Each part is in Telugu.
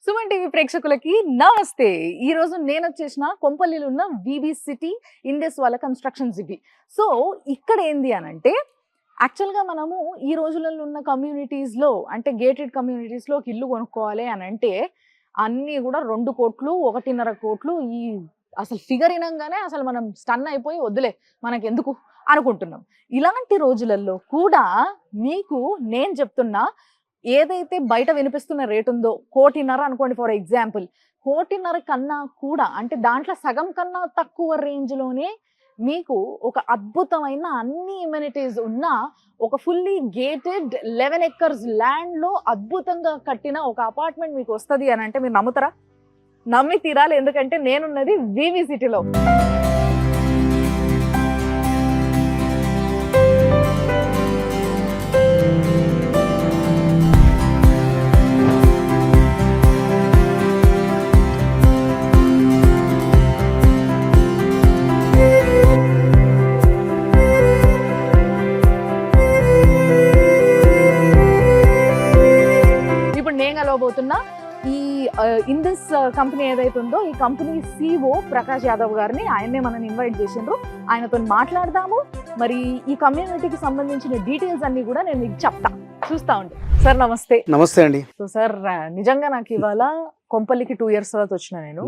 సుమన్ టీవీ ప్రేక్షకులకి నమస్తే. ఈ రోజు నేను వచ్చేసిన కొంపల్లిలో ఉన్న వివి సిటీ ఇండస్ వాళ్ళ కన్స్ట్రక్షన్స్ ఇవి. సో ఇక్కడ ఏంది అని అంటే యాక్చువల్గా మనము ఈ రోజులలో ఉన్న కమ్యూనిటీస్లో అంటే గేటెడ్ కమ్యూనిటీస్లో ఒక ఇల్లు కొనుక్కోవాలి అని అంటే అన్నీ కూడా 2 కోట్లు 1.5 కోట్లు ఈ అసలు ఫిగర్ వినంగానే అసలు మనం స్టన్ అయిపోయి వద్దులే మనకెందుకు అనుకుంటున్నాం. ఇలాంటి రోజులలో కూడా మీకు నేను చెప్తున్నా, ఏదైతే బయట వినిపిస్తున్న రేట్ ఉందో 1.5 అనుకోండి ఫర్ ఎగ్జాంపుల్, 1.5 కన్నా కూడా అంటే దాంట్లో సగం కన్నా తక్కువ రేంజ్లోనే మీకు ఒక అద్భుతమైన అన్ని ఇమ్యూనిటీస్ ఉన్న ఒక ఫుల్లీ గేటెడ్ 11 ఎకర్స్ ల్యాండ్లో అద్భుతంగా కట్టిన ఒక అపార్ట్మెంట్ మీకు వస్తుంది అని అంటే మీరు నమ్ముతారా? నమ్మి తీరాలి, ఎందుకంటే నేనున్నది వివి సిటీలో. కలవబోతున్నా ఈ ఇండస్ కంపెనీ ఏదైతే ఉందో ఈ కంపెనీ CEO ప్రకాష్ యాదవ్ గారిని, ఆయన్నే మనల్ని ఇన్వైట్ చేసిండ్రు. ఆయనతో మాట్లాడదాము. మరి ఈ కమ్యూనిటీకి సంబంధించిన డీటెయిల్స్ అన్ని కూడా నేను మీకు చెప్తా, చూస్తా ఉండే. సార్ నమస్తే. నమస్తే అండి. సో సార్, నిజంగా నాకు ఇవాళ కొంపల్లికి 2 years తర్వాత వచ్చిన నేను.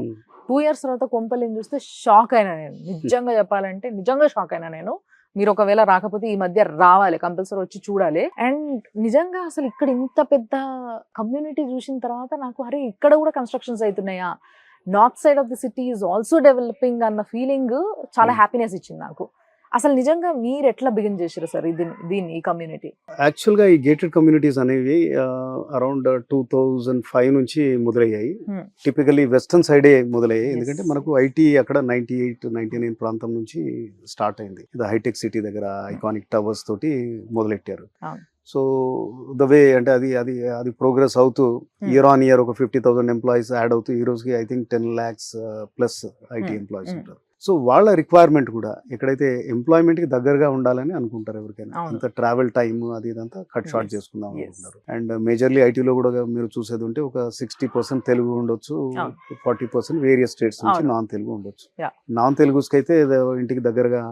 2 years తర్వాత కొంపల్లిని చూస్తే షాక్ అయినా నేను. నిజంగా చెప్పాలంటే నిజంగా షాక్ అయినా నేను. మీరు ఒకవేళ రాకపోతే ఈ మధ్య రావాలి, కంపల్సరీ వచ్చి చూడాలి. అండ్ నిజంగా అసలు ఇక్కడ ఇంత పెద్ద కమ్యూనిటీ చూసిన తర్వాత నాకు అరే ఇక్కడ కూడా కన్స్ట్రక్షన్స్ అవుతున్నాయా, north side of the city is also developing అన్న ఫీలింగ్ చాలా హ్యాపీనెస్ ఇచ్చింది నాకు. అసలు నిజంగా మీరు ఎట్లా బిగిన్ చేశారు సార్ దీన్ని ఈ కమ్యూనిటీ? యాక్చువల్గా ఈ గేటెడ్ కమ్యూనిటీస్ అనేవి అరౌండ్ 2005 నుంచి మొదలయ్యాయి. టిపికల్లీ వెస్టర్న్ సైడే మొదలయ్యాయి. ఎందుకంటే మనకు ఐటీ అక్కడ 98-99 ప్రాంతం నుంచి స్టార్ట్ అయింది. ఇది హైటెక్ సిటీ దగ్గర ఐకానిక్ టవర్స్ తోటి మొదలెట్టారు. సో ద వే అంటే అది ప్రోగ్రెస్ అవుతూ ఇయర్ ఆన్ ఇయర్ ఒక 50,000 ఎంప్లాయీస్ యాడ్ అవుతూ ఈ రోజుకి I think 10 lakhs plus IT employees ఉంటారు. సో వాళ్ళ రిక్వైర్మెంట్ కూడా ఎక్కడైతే ఎంప్లాయ్మెంట్ కి దగ్గరగా ఉండాలని అనుకుంటారు ఎవరికైనా. అంత ట్రావెల్ టైమ్ అది ఇదంతా కట్ షార్ట్ చేసుకుందాం అనుకుంటారు. అండ్ మేజర్లీ ఐటీలో కూడా మీరు చూసేది ఉంటే ఒక 60% తెలుగు ఉండొచ్చు, 40% వేరియస్ స్టేట్స్ నుంచి నాన్ తెలుగు ఉండొచ్చు. నాన్ తెలుగుకి అయితే ఇంటికి దగ్గరగా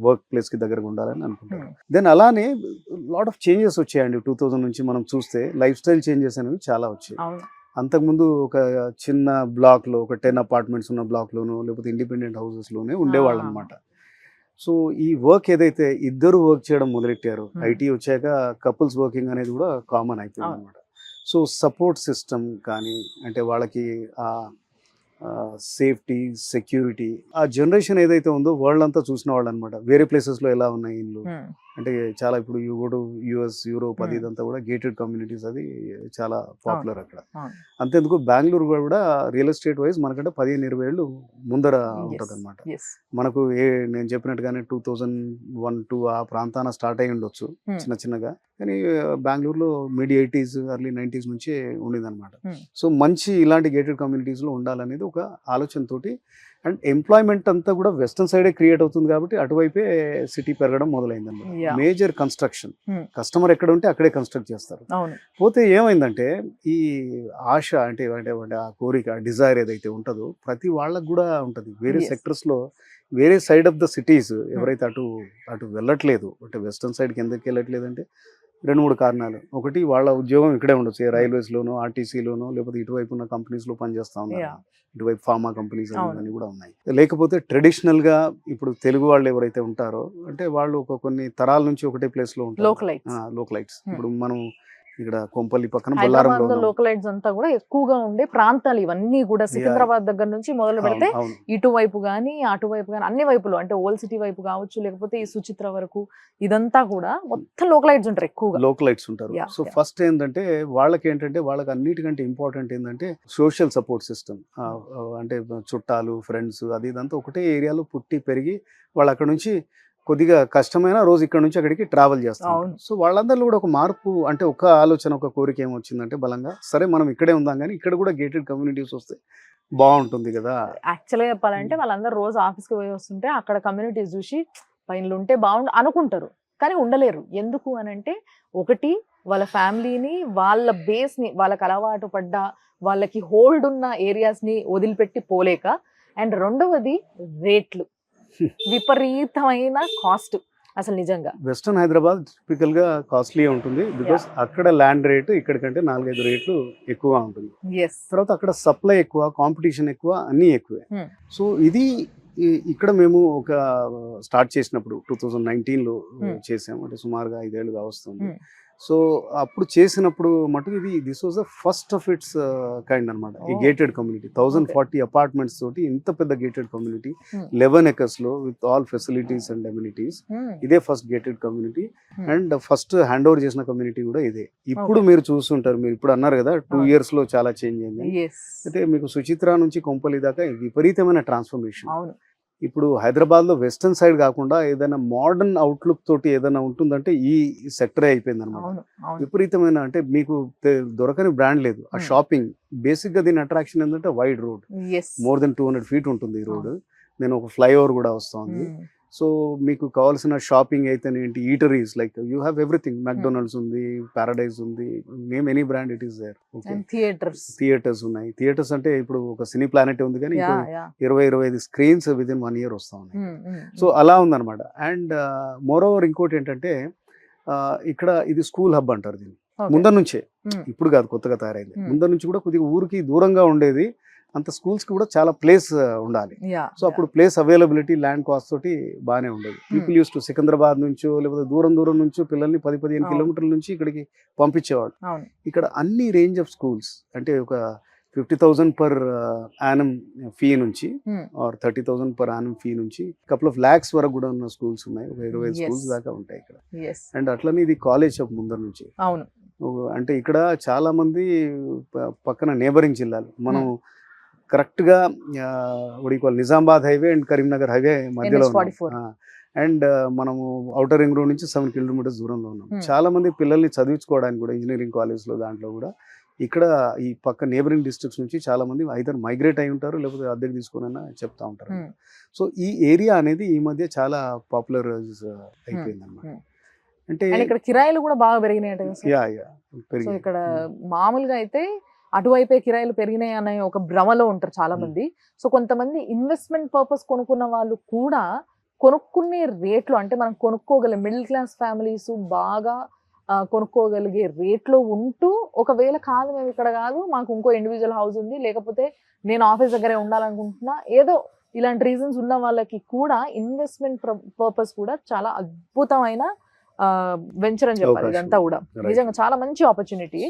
వర్క్ ప్లేస్ కి దగ్గరగా ఉండాలని అనుకుంటారు. దెన్ అలానే లాట్ ఆఫ్ చేంజెస్ వచ్చాయండి 2000 నుంచి. మనం చూస్తే లైఫ్ స్టైల్ చేంజెస్ అనేవి చాలా వచ్చాయి. అంతకుముందు ఒక చిన్న బ్లాక్లో ఒక 10 అపార్ట్మెంట్స్ ఉన్న బ్లాక్లోనూ లేకపోతే ఇండిపెండెంట్ హౌసెస్లోనే ఉండేవాళ్ళు అనమాట. సో ఈ వర్క్ ఏదైతే ఇద్దరు వర్క్ చేయడం మొదలెట్టారు, ఐటీ వచ్చాక కపుల్స్ వర్కింగ్ అనేది కూడా కామన్ అయిపోయింది అనమాట. సో సపోర్ట్ సిస్టమ్ కానీ అంటే వాళ్ళకి సేఫ్టీ సెక్యూరిటీ ఆ జనరేషన్ ఏదైతే ఉందో వాళ్ళంతా చూసిన వాళ్ళు అనమాట. వేరే ప్లేసెస్లో ఎలా ఉన్నాయి ఇల్లు అంటే చాలా ఇప్పుడు US యూరోప్ అది ఇదంతా కూడా గేటెడ్ కమ్యూనిటీస్ అది చాలా పాపులర్ అక్కడ. అంతేందుకు బెంగళూరు కూడా రియల్ ఎస్టేట్ వైజ్ మనకంటే 15-20 ఏళ్ళు ముందర ఉంటుంది అనమాట. మనకు నేను చెప్పినట్టుగానే 2001-2 ఆ ప్రాంతాన స్టార్ట్ అయ్యి ఉండొచ్చు చిన్న చిన్నగా, కానీ బెంగళూరులో మిడ్ 80s ఎర్లీ 90s నుంచే ఉండేదన్నమాట. సో మంచి ఇలాంటి గేటెడ్ కమ్యూనిటీస్లో ఉండాలనేది ఒక ఆలోచనతోటి. అండ్ ఎంప్లాయ్మెంట్ అంతా కూడా వెస్టర్న్ సైడే క్రియేట్ అవుతుంది కాబట్టి అటువైపే సిటీ పెరగడం మొదలైంది అన్నమాట. మేజర్ కన్స్ట్రక్షన్, కస్టమర్ ఎక్కడ ఉంటే అక్కడే కన్స్ట్రక్ట్ చేస్తారు. పోతే ఏమైందంటే ఈ ఆశ అంటే ఆ కోరిక డిజైర్ ఏదైతే ఉంటుందో ప్రతి వాళ్ళకు కూడా ఉంటుంది. వేరే సెక్టర్స్లో వేరే సైడ్ ఆఫ్ ద సిటీస్ ఎవరైతే అటు వెళ్ళట్లేదు, అంటే వెస్టర్న్ సైడ్కి ఎందుకు వెళ్ళట్లేదు అంటే 2-3 కారణాలు. ఒకటి వాళ్ళ ఉద్యోగం ఇక్కడే ఉండొచ్చు, రైల్వేస్లోనో ఆర్టీసీలోనో లేకపోతే ఇటువైపు ఉన్న కంపెనీస్లో పనిచేస్తూ ఉన్నారు, ఇటువైపు ఫార్మా కంపెనీస్ అన్నీ కూడా ఉన్నాయి. లేకపోతే ట్రెడిషనల్గా ఇప్పుడు తెలుగు వాళ్ళు ఎవరైతే ఉంటారో అంటే వాళ్ళు కొన్ని తరాల నుంచి ఒకటే ప్లేస్లో ఉంటారు, లోకలైట్స్. ఇప్పుడు మనం ఇక్కడ కొంపల్లి పక్కన బొల్లారంలో లోకలైట్స్ అంతా కూడా ఎక్కువగా ఉండే ప్రాంతాలు ఇవన్నీ కూడా. సికింద్రాబాద్ దగ్గర నుంచి మొదలు పెడితే ఇటువైపు కానీ అటువైపు కానీ అన్ని వైపులు అంటే ఓల్డ్ సిటీ వైపు కావచ్చు లేకపోతే ఈ సుచిత్ర వరకు ఇదంతా కూడా మొత్తం లోకలైట్స్ ఉంటారు, ఎక్కువగా లోకలైట్స్ ఉంటారు. సో ఫస్ట్ ఏంటంటే వాళ్ళకి అన్నిటికంటే ఇంపార్టెంట్ ఏంటంటే సోషల్ సపోర్ట్ సిస్టమ్. అంటే చుట్టాలు ఫ్రెండ్స్ అది ఇదంతా ఒకటే ఏరియాలో పుట్టి పెరిగి వాళ్ళు అక్కడ నుంచి కొద్దిగా కష్టమైన రోజు ఇక్కడ నుంచి అక్కడికి ట్రావెల్ చేస్తాం. సో వాళ్ళందరిలో కూడా ఒక మార్పు అంటే ఒక ఆలోచన ఒక కోరిక ఏమొచ్చిందంటే బలంగా, సరే మనం ఇక్కడే ఉందాం కానీ ఇక్కడ కూడా గేటెడ్ కమ్యూనిటీస్ వస్తే బాగుంటుంది కదా. యాక్చువల్గా చెప్పాలంటే వాళ్ళందరూ రోజు ఆఫీస్కి పోయి వస్తుంటే అక్కడ కమ్యూనిటీస్ చూసి పైన ఉంటే బాగుండు అనుకుంటారు, కానీ ఉండలేరు. ఎందుకు అని అంటే ఒకటి వాళ్ళ ఫ్యామిలీని, వాళ్ళ బేస్ని, వాళ్ళకి అలవాటు పడ్డ, వాళ్ళకి హోల్డ్ ఉన్న ఏరియాస్ని వదిలిపెట్టి పోలేక. అండ్ రెండవది రేట్లు, విపరీతమైన కాస్ట్ అసలు నిజంగా. వెస్టర్న్ హైదరాబాద్ టిపికల్ గా కాస్ట్లీ ఉంటుంది బికాస్ అక్కడ ల్యాండ్ రేటు ఇక్కడికంటే 4-5 రేట్లు ఎక్కువగా ఉంటుంది. ఎస్. తర్వాత అక్కడ సప్లై ఎక్కువ, కాంపిటీషన్ ఎక్కువ, అన్నీ ఎక్కువే. సో ఇది ఇక్కడ మేము ఒక స్టార్ట్ చేసినప్పుడు 2019లో చేసాము, అంటే సుమారుగా 5 ఏళ్ళుగా వస్తుంది. సో అప్పుడు చేసినప్పుడు మటుకు this was the first of its kind అనమాట. ఈ గేటెడ్ కమ్యూనిటీ 1040 అపార్ట్మెంట్స్ తోటి ఇంత పెద్ద గేటెడ్ కమ్యూనిటీ 11 acres లో with all facilities and amenities. ఇదే first gated community and first hand over చేసిన కమ్యూనిటీ కూడా ఇదే. ఇప్పుడు మీరు చూస్తుంటారు, మీరు ఇప్పుడు అన్నారు కదా 2 years లో చాలా చేంజ్ అయింది. అయితే మీకు సుచిత్ర నుంచి కొంపల్లి దాకా విపరీతమైన ట్రాన్స్ఫర్మేషన్. ఇప్పుడు హైదరాబాద్లో వెస్టర్న్ సైడ్ కాకుండా ఏదైనా మోడర్న్ అవుట్లుక్ తోటి ఏదైనా ఉంటుందంటే ఈ సెక్టరే అయిపోయింది అనమాట. విపరీతమైన, అంటే మీకు దొరకని బ్రాండ్ లేదు. ఆ షాపింగ్ బేసిక్ గా దీని అట్రాక్షన్ ఏంటంటే wide road, more than 200 feet ఉంటుంది ఈ రోడ్. నేను ఒక ఫ్లైఓవర్ కూడా వస్తుంది. సో మీకు కావాల్సిన షాపింగ్ అయితేనేంటి, eateries like you have everything. McDonald's ఉంది, పారడైజ్ ఉంది, name any brand it is there. Theatres ఉన్నాయి. థియేటర్స్ అంటే ఇప్పుడు ఒక సినీ ప్లానెట్ ఉంది, కానీ 20-25 స్క్రీన్స్ విత్ ఇన్ 1 year వస్తా ఉన్నాయి. సో అలా ఉందన్నమాట. అండ్ మోర్ ఓవర్ ఇంకోటి ఏంటంటే ఇక్కడ ఇది స్కూల్ హబ్ అంటారు దీన్ని. ముందర నుంచే, ఇప్పుడు కాదు కొత్తగా తయారైంది, ముందర నుంచి కూడా కొద్దిగా ఊరికి దూరంగా ఉండేది. అంత స్కూల్స్ కి కూడా చాలా ప్లేస్ ఉండాలి. సో అప్పుడు ప్లేస్ అవైలబిలిటీ, ల్యాండ్ కాస్ట్ తోటి బాగానే ఉండేది. పీపుల్ యూస్ టు సికింద్రాబాద్ నుంచో లేకపోతే దూరం నుంచో పిల్లల్ని 10-15 kilometers నుంచి ఇక్కడికి పంపించేవాడు. ఇక్కడ అన్ని రేంజ్ ఆఫ్ స్కూల్స్, అంటే ఒక 50,000 per annum ఫీ నుంచి ఆర్ 30,000 per annum ఫీ నుంచి couple of lakhs వరకు కూడా ఉన్న స్కూల్స్ ఉన్నాయి. ఒక 25 schools దాకా ఉంటాయి ఇక్కడ. అండ్ అట్లనే ఇది కాలేజ్ ఆఫ్ ముందర నుంచి. అంటే ఇక్కడ చాలా మంది పక్కన నేబరింగ్ జిల్లాలు, మనం కరెక్ట్ గా Nizamabad highway and Karimnagar highway మధ్యలో ఉన్నాం. అండ్ మనము ఔటర్ రింగ్ రోడ్ నుంచి 7 kilometers దూరంలో ఉన్నాం. చాలా మంది పిల్లల్ని చదివించుకోవడానికి కూడా ఇంజనీరింగ్ కాలేజ్లో దాంట్లో కూడా ఇక్కడ ఈ పక్క నేబరింగ్ డిస్ట్రిక్ట్స్ నుంచి చాలా మంది ఐదర్ మైగ్రేట్ అయి ఉంటారు, లేకపోతే అద్దెకు తీసుకుని చెప్తా ఉంటారు. సో ఈ ఏరియా అనేది ఈ మధ్య చాలా పాపులర్ అయిపోయింది అనమాట. అంటే ఇక్కడ కిరాయిలు కూడా బాగా పెరిగినాయి. ఇక్కడ మామూలుగా అయితే అటువైపే కిరాయిలు పెరిగినాయి అనే ఒక భ్రమలో ఉంటారు చాలా మంది. సో కొంతమంది ఇన్వెస్ట్మెంట్ పర్పస్ కొనుక్కున్న వాళ్ళు కూడా కొనుక్కునే రేట్లు, అంటే మనం కొనుక్కోగలిగే మిడిల్ క్లాస్ ఫ్యామిలీస్ బాగా కొనుక్కోగలిగే రేట్లో ఉంటూ, ఒకవేళ కాదు మేము ఇక్కడ కాదు, మాకు ఇంకో ఇండివిజువల్ హౌస్ ఉంది, లేకపోతే నేను ఆఫీస్ దగ్గరే ఉండాలనుకుంటున్నా, ఏదో ఇలాంటి రీజన్స్ ఉన్న వాళ్ళకి కూడా ఇన్వెస్ట్మెంట్ పర్పస్ కూడా చాలా అద్భుతమైన వెంచర్ అని చెప్పాలి. ఇదంతా కూడా నిజంగా చాలా మంచి ఆపర్చునిటీ.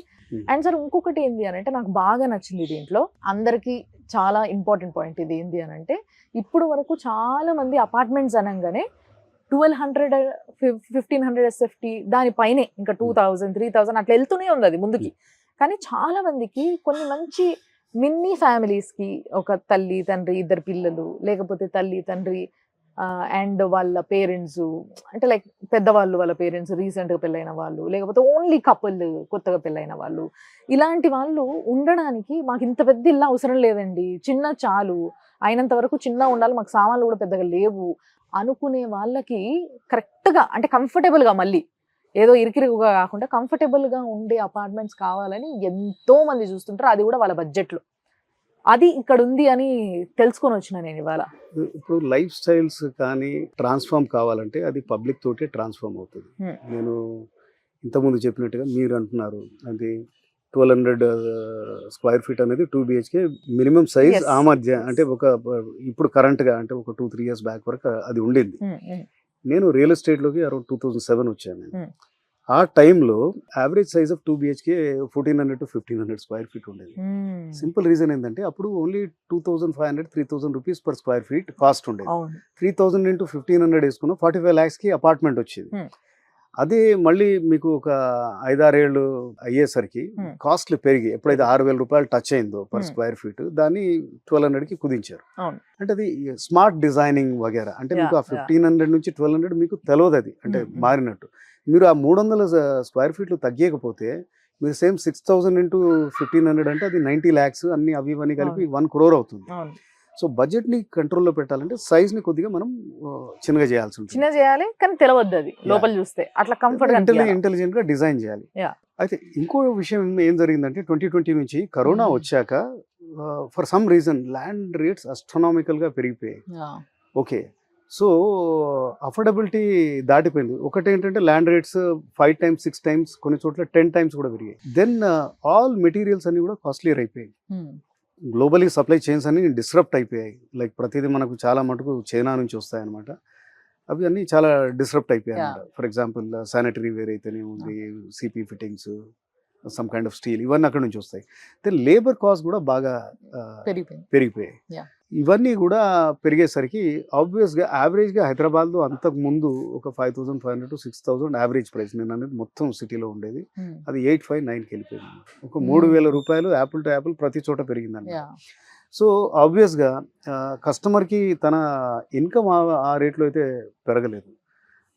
అండ్ సార్ ఇంకొకటి ఏంది అని అంటే నాకు బాగా నచ్చింది దీంట్లో, అందరికి చాలా ఇంపార్టెంట్ పాయింట్ ఇది ఏంది అని అంటే, ఇప్పుడు వరకు చాలా మంది అపార్ట్మెంట్స్ అనగానే 1200, 1500 SFT దానిపైనే ఇంకా 2000, 3000 అట్లా వెళ్తూనే ఉంది అది ముందుకి. కానీ చాలా మందికి కొన్ని మంచి మిన్నీ ఫ్యామిలీస్కి ఒక తల్లి తండ్రి 2 పిల్లలు, లేకపోతే తల్లి తండ్రి అండ్ వాళ్ళ పేరెంట్స్, అంటే లైక్ పెద్దవాళ్ళు, వాళ్ళ పేరెంట్స్ రీసెంట్గా పెళ్ళైన వాళ్ళు, లేకపోతే ఓన్లీ కపుల్ కొత్తగా పెళ్ళైన వాళ్ళు, ఇలాంటి వాళ్ళు ఉండడానికి మాకు ఇంత పెద్ద ఇల్లు అవసరం లేదండి, చిన్న చాలు, అయినంత వరకు చిన్న ఉండాలి, మాకు సామాన్లు కూడా పెద్దగా లేవు అనుకునే వాళ్ళకి కరెక్ట్గా, అంటే కంఫర్టబుల్గా, మళ్ళీ ఏదో ఇరికిరుగుగా కాకుండా కంఫర్టబుల్గా ఉండే అపార్ట్మెంట్స్ కావాలని ఎంతో మంది చూస్తుంటారు, అది కూడా వాళ్ళ బడ్జెట్లో. అది ఇక్కడ ఉంది అని తెలుసుకొని వచ్చిన నేను ఇవాళ. ఇప్పుడు లైఫ్ స్టైల్స్ కానీ ట్రాన్స్ఫార్మ్ కావాలంటే అది పబ్లిక్ తోటే ట్రాన్స్ఫార్మ్ అవుతుంది. నేను ఇంతకుముందు చెప్పినట్టుగా మీరు అంటున్నారు, అది 1200 square feet అనేది 2 BHK మినిమం సైజ్. ఆ మధ్య అంటే ఇప్పుడు కరెంట్గా అంటే ఒక 2-3 years బ్యాక్ వరకు అది ఉండింది. నేను రియల్ ఎస్టేట్లోకి అరౌండ్ 2007 వచ్చాను. నేను ఆ టైంలో average size of 2 BHK 1400 to 1500 square feet ఉండేది. సింపుల్ రీజన్ ఏంటంటే అప్పుడు only 2500-3000 rupees per square feet cost ఉండేది. 3000 into 1500 వేసుకున్న 45 lakhs అపార్ట్మెంట్ వచ్చేది. అదే మళ్ళీ మీకు ఒక 5-6 ఏళ్ళు అయ్యేసరికి కాస్ట్లు పెరిగి ఎప్పుడైతే 6,000 రూపాయలు టచ్ అయిందో పర్ స్క్వేర్ ఫీట్, దాన్ని 1200 కుదించారు. అంటే అది స్మార్ట్ డిజైనింగ్ వగేరా. అంటే మీకు ఆ 1500 నుంచి 1200 మీకు తెలియదు అది, అంటే మారినట్టు. మీరు ఆ 300 square feet తగ్గకపోతే మీరు సేమ్ 6,000 into 1500 అంటే అది 90 lakhs అన్ని అవి ఇవన్నీ కలిపి 1 crore అవుతుంది. సో బడ్జెట్ ని కంట్రోల్లో పెట్టాలంటే సైజ్ ని కొద్దిగా మనం చిన్నగా చేయాల్సి ఉంటుంది. చిన్న చేయాలి, కానీ తెలవద్దు అది లోపల చూస్తే, అట్లా కంఫర్ట్ ఇంటెలిజెంట్ గా డిజైన్ చేయాలి. అయితే ఇంకో విషయం ఏం జరిగిందంటే 2020 నుంచి కరోనా మ్మ్. వచ్చాక for some reason land rates అస్ట్రానామికల్గా పెరిగిపోయాయి. ఓకే. సో అఫోర్డబిలిటీ దాటిపోయింది. ఒకటి ఏంటంటే ల్యాండ్ రేట్స్ 5 టైమ్స్ 6 టైమ్స్ కొన్ని చోట్ల 10 టైమ్స్ కూడా పెరిగాయి. దెన్ ఆల్ మెటీరియల్స్ అన్ని కూడా కాస్ట్లీయర్ అయిపోయాయి. గ్లోబలీ సప్లై చైన్స్ అన్ని డిస్రప్ట్ అయిపోయాయి. లైక్ ప్రతిదీ మనకు చాలా మటుకు చైనా నుంచి వస్తాయన్నమాట. అవి అన్నీ చాలా డిస్రప్ట్ అయిపోయాయి Yeah. అన్నమాట. ఫర్ ఎగ్జాంపుల్ శానిటరీ వేర్ అయితేనే ఉంది, CP fittings, some kind of steel, ఇవన్నీ అక్కడ నుంచి వస్తాయి. దెన్ లేబర్ కాస్ట్ కూడా బాగా పెరిగిపోయాయి. Yeah. ఇవన్నీ కూడా పెరిగేసరికి ఆబ్వియస్గా యావరేజ్గా హైదరాబాద్లో అంతకు ముందు ఒక 5,500 to 6,000 యావరేజ్ ప్రైస్ నేను అనేది మొత్తం సిటీలో ఉండేది. అది 859కి వెళ్ళిపోయింది. ఒక 3,000 రూపాయలు యాపిల్ టు యాపిల్ ప్రతి చోట పెరిగిందండి. సో ఆబ్వియస్గా కస్టమర్కి తన ఇన్కమ్ ఆ రేట్లో అయితే పెరగలేదు.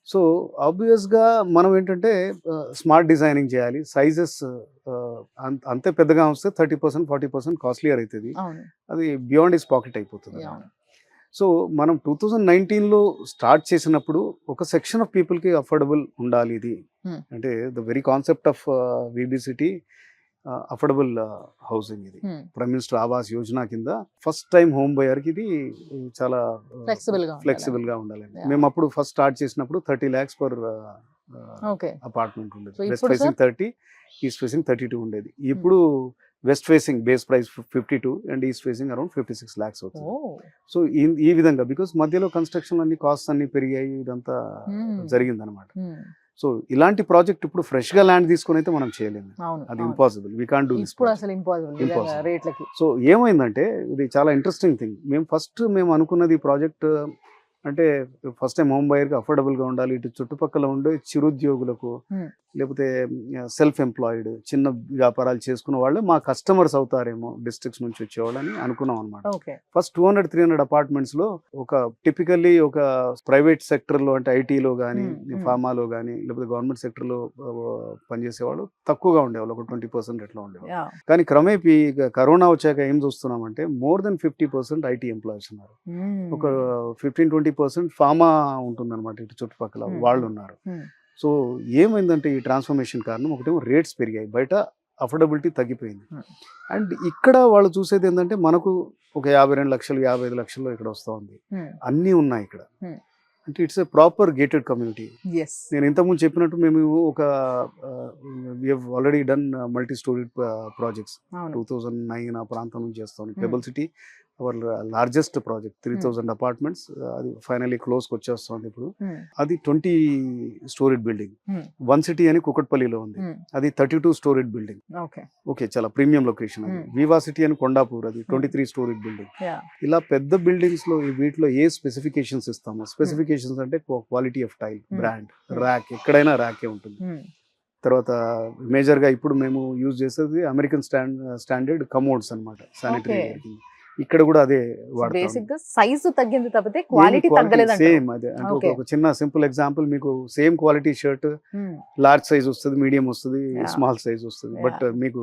సో ఆబ్వియస్గా మనం ఏంటంటే స్మార్ట్ డిజైనింగ్ చేయాలి. సైజెస్ అంతే పెద్దగా వస్తే 30% 40% కాస్ట్లీయర్ అవుతుంది. అది బియాండ్ ఇస్ పాకెట్ అయిపోతుంది. సో మనం 2019లో స్టార్ట్ చేసినప్పుడు ఒక సెక్షన్ ఆఫ్ పీపుల్కి అఫోర్డబుల్ ఉండాలి ఇది. అంటే the very concept of VB city affordable housing ఇది. ప్రైమ్ మినిస్టర్ ఆవాస్ యోజన కింద ఫస్ట్ టైం హోమ్ బయర్కి ఇది చాలా ఫ్లెక్సిబుల్ గా ఉండాలండి. మేము అప్పుడు ఫస్ట్ స్టార్ట్ చేసినప్పుడు 30 lakhs పర్ అపార్ట్మెంట్ ఉండేది. వెస్ట్ ఫేసింగ్ 30, ఈస్ట్ ఫేసింగ్ 32 ఉండేది. ఇప్పుడు west facing base price 52 and east facing around 56 lakhs అవుతుంది. సో ఈ విధంగా బికాస్ మధ్యలో కన్స్ట్రక్షన్ అన్ని కాస్ట్ అన్ని పెరిగాయి, ఇదంతా జరిగింది అనమాట. సో ఇలాంటి ప్రాజెక్ట్ ఇప్పుడు ఫ్రెష్ గా ల్యాండ్ తీసుకుని అయితే మనం చేయలేము. అది impossible. We can't do this. So ఏమైందంటే ఇది చాలా ఇంట్రెస్టింగ్ థింగ్. మేము అనుకున్నది ఈ ప్రాజెక్ట్ అంటే ఫస్ట్ టైం హోమ్ బయర్కి అఫోర్డబుల్గా ఉండాలి, ఇటు చుట్టుపక్కల ఉండే చిరుద్యోగులకు లేకపోతే సెల్ఫ్ ఎంప్లాయిడ్ చిన్న వ్యాపారాలు చేసుకున్న వాళ్ళు మా కస్టమర్స్ అవుతారేమో డిస్ట్రిక్ట్స్ నుంచి వచ్చేవాళ్ళని అనుకున్నాం అనమాట. ఫస్ట్ 200-300 అపార్ట్మెంట్స్లో ఒక టిపికల్లీ ఒక ప్రైవేట్ సెక్టర్లో అంటే ఐటీలో కానీ ఫార్మాలో కానీ లేకపోతే గవర్నమెంట్ సెక్టర్లో పనిచేసేవాళ్ళు తక్కువగా ఉండేవాళ్ళు, ఒక 20% ఎట్లా ఉండేవాళ్ళు. కానీ క్రమేపీ కరోనా వచ్చాక ఏం చూస్తున్నామంటే మోర్ దెన్ 50% ఐటీ ఎంప్లాయీస్ ఉన్నారు. ఒక 15-20% ఫార్మా ఉంటుందన్నమాట ఇటు చుట్టుపక్కల వాళ్ళు ఉన్నారు. సో ఏమైందంటే ఈ ట్రాన్స్ఫర్మేషన్ కారణం ఒకటేమో రేట్స్ పెరిగాయి, బయట అఫోర్డబిలిటీ తగ్గిపోయింది. అండ్ ఇక్కడ వాళ్ళు చూసేది ఏంటంటే మనకు ఒక 52 లక్షలు 55 లక్షల్లో ఇక్కడ వస్తూ ఉంది, అన్నీ ఉన్నాయి ఇక్కడ. అంటే it's a proper gated community. నేను ఇంతకుముందు చెప్పినట్టు మేము ఒక already done multi storey projects 2009 ఆ ప్రాంతం నుంచి చేస్తాం. Pebble city our largest project 3,000 apartments, అది ఫైనలీ క్లోజ్కి వచ్చేస్తుంది ఇప్పుడు. అది 20 స్టోరీడ్ బిల్డింగ్. వన్ సిటీ అని కుకట్పల్లిలో ఉంది, అది 32 స్టోరీడ్ బిల్డింగ్. ఓకే, చాలా ప్రీమియం లొకేషన్. అది వివా సిటీ అని కొండాపూర్, అది 23 స్టోరీడ్ బిల్డింగ్. ఇలా పెద్ద బిల్డింగ్స్ లో వీటిలో ఏ స్పెసిఫికేషన్స్ ఇస్తామో, స్పెసిఫికేషన్స్ అంటే quality of tile, brand, rack, ఎక్కడైనా ర్యాకే ఉంటుంది. తర్వాత మేజర్గా ఇప్పుడు మేము యూజ్ చేసేది అమెరికన్ స్టాండర్డ్ కమోడ్స్ అనమాట, శానిటరీ. ఇక్కడ కూడా అదే వాడతాం. సైజు తగ్గింది తప్పితే క్వాలిటీ తగ్గలేదు. సేమ్ అదే. అంటే ఒక చిన్న సింపుల్ ఎగ్జాంపుల్, మీకు same quality shirt large size వస్తుంది, మీడియం వస్తుంది, స్మాల్ సైజ్ వస్తుంది, బట్ మీకు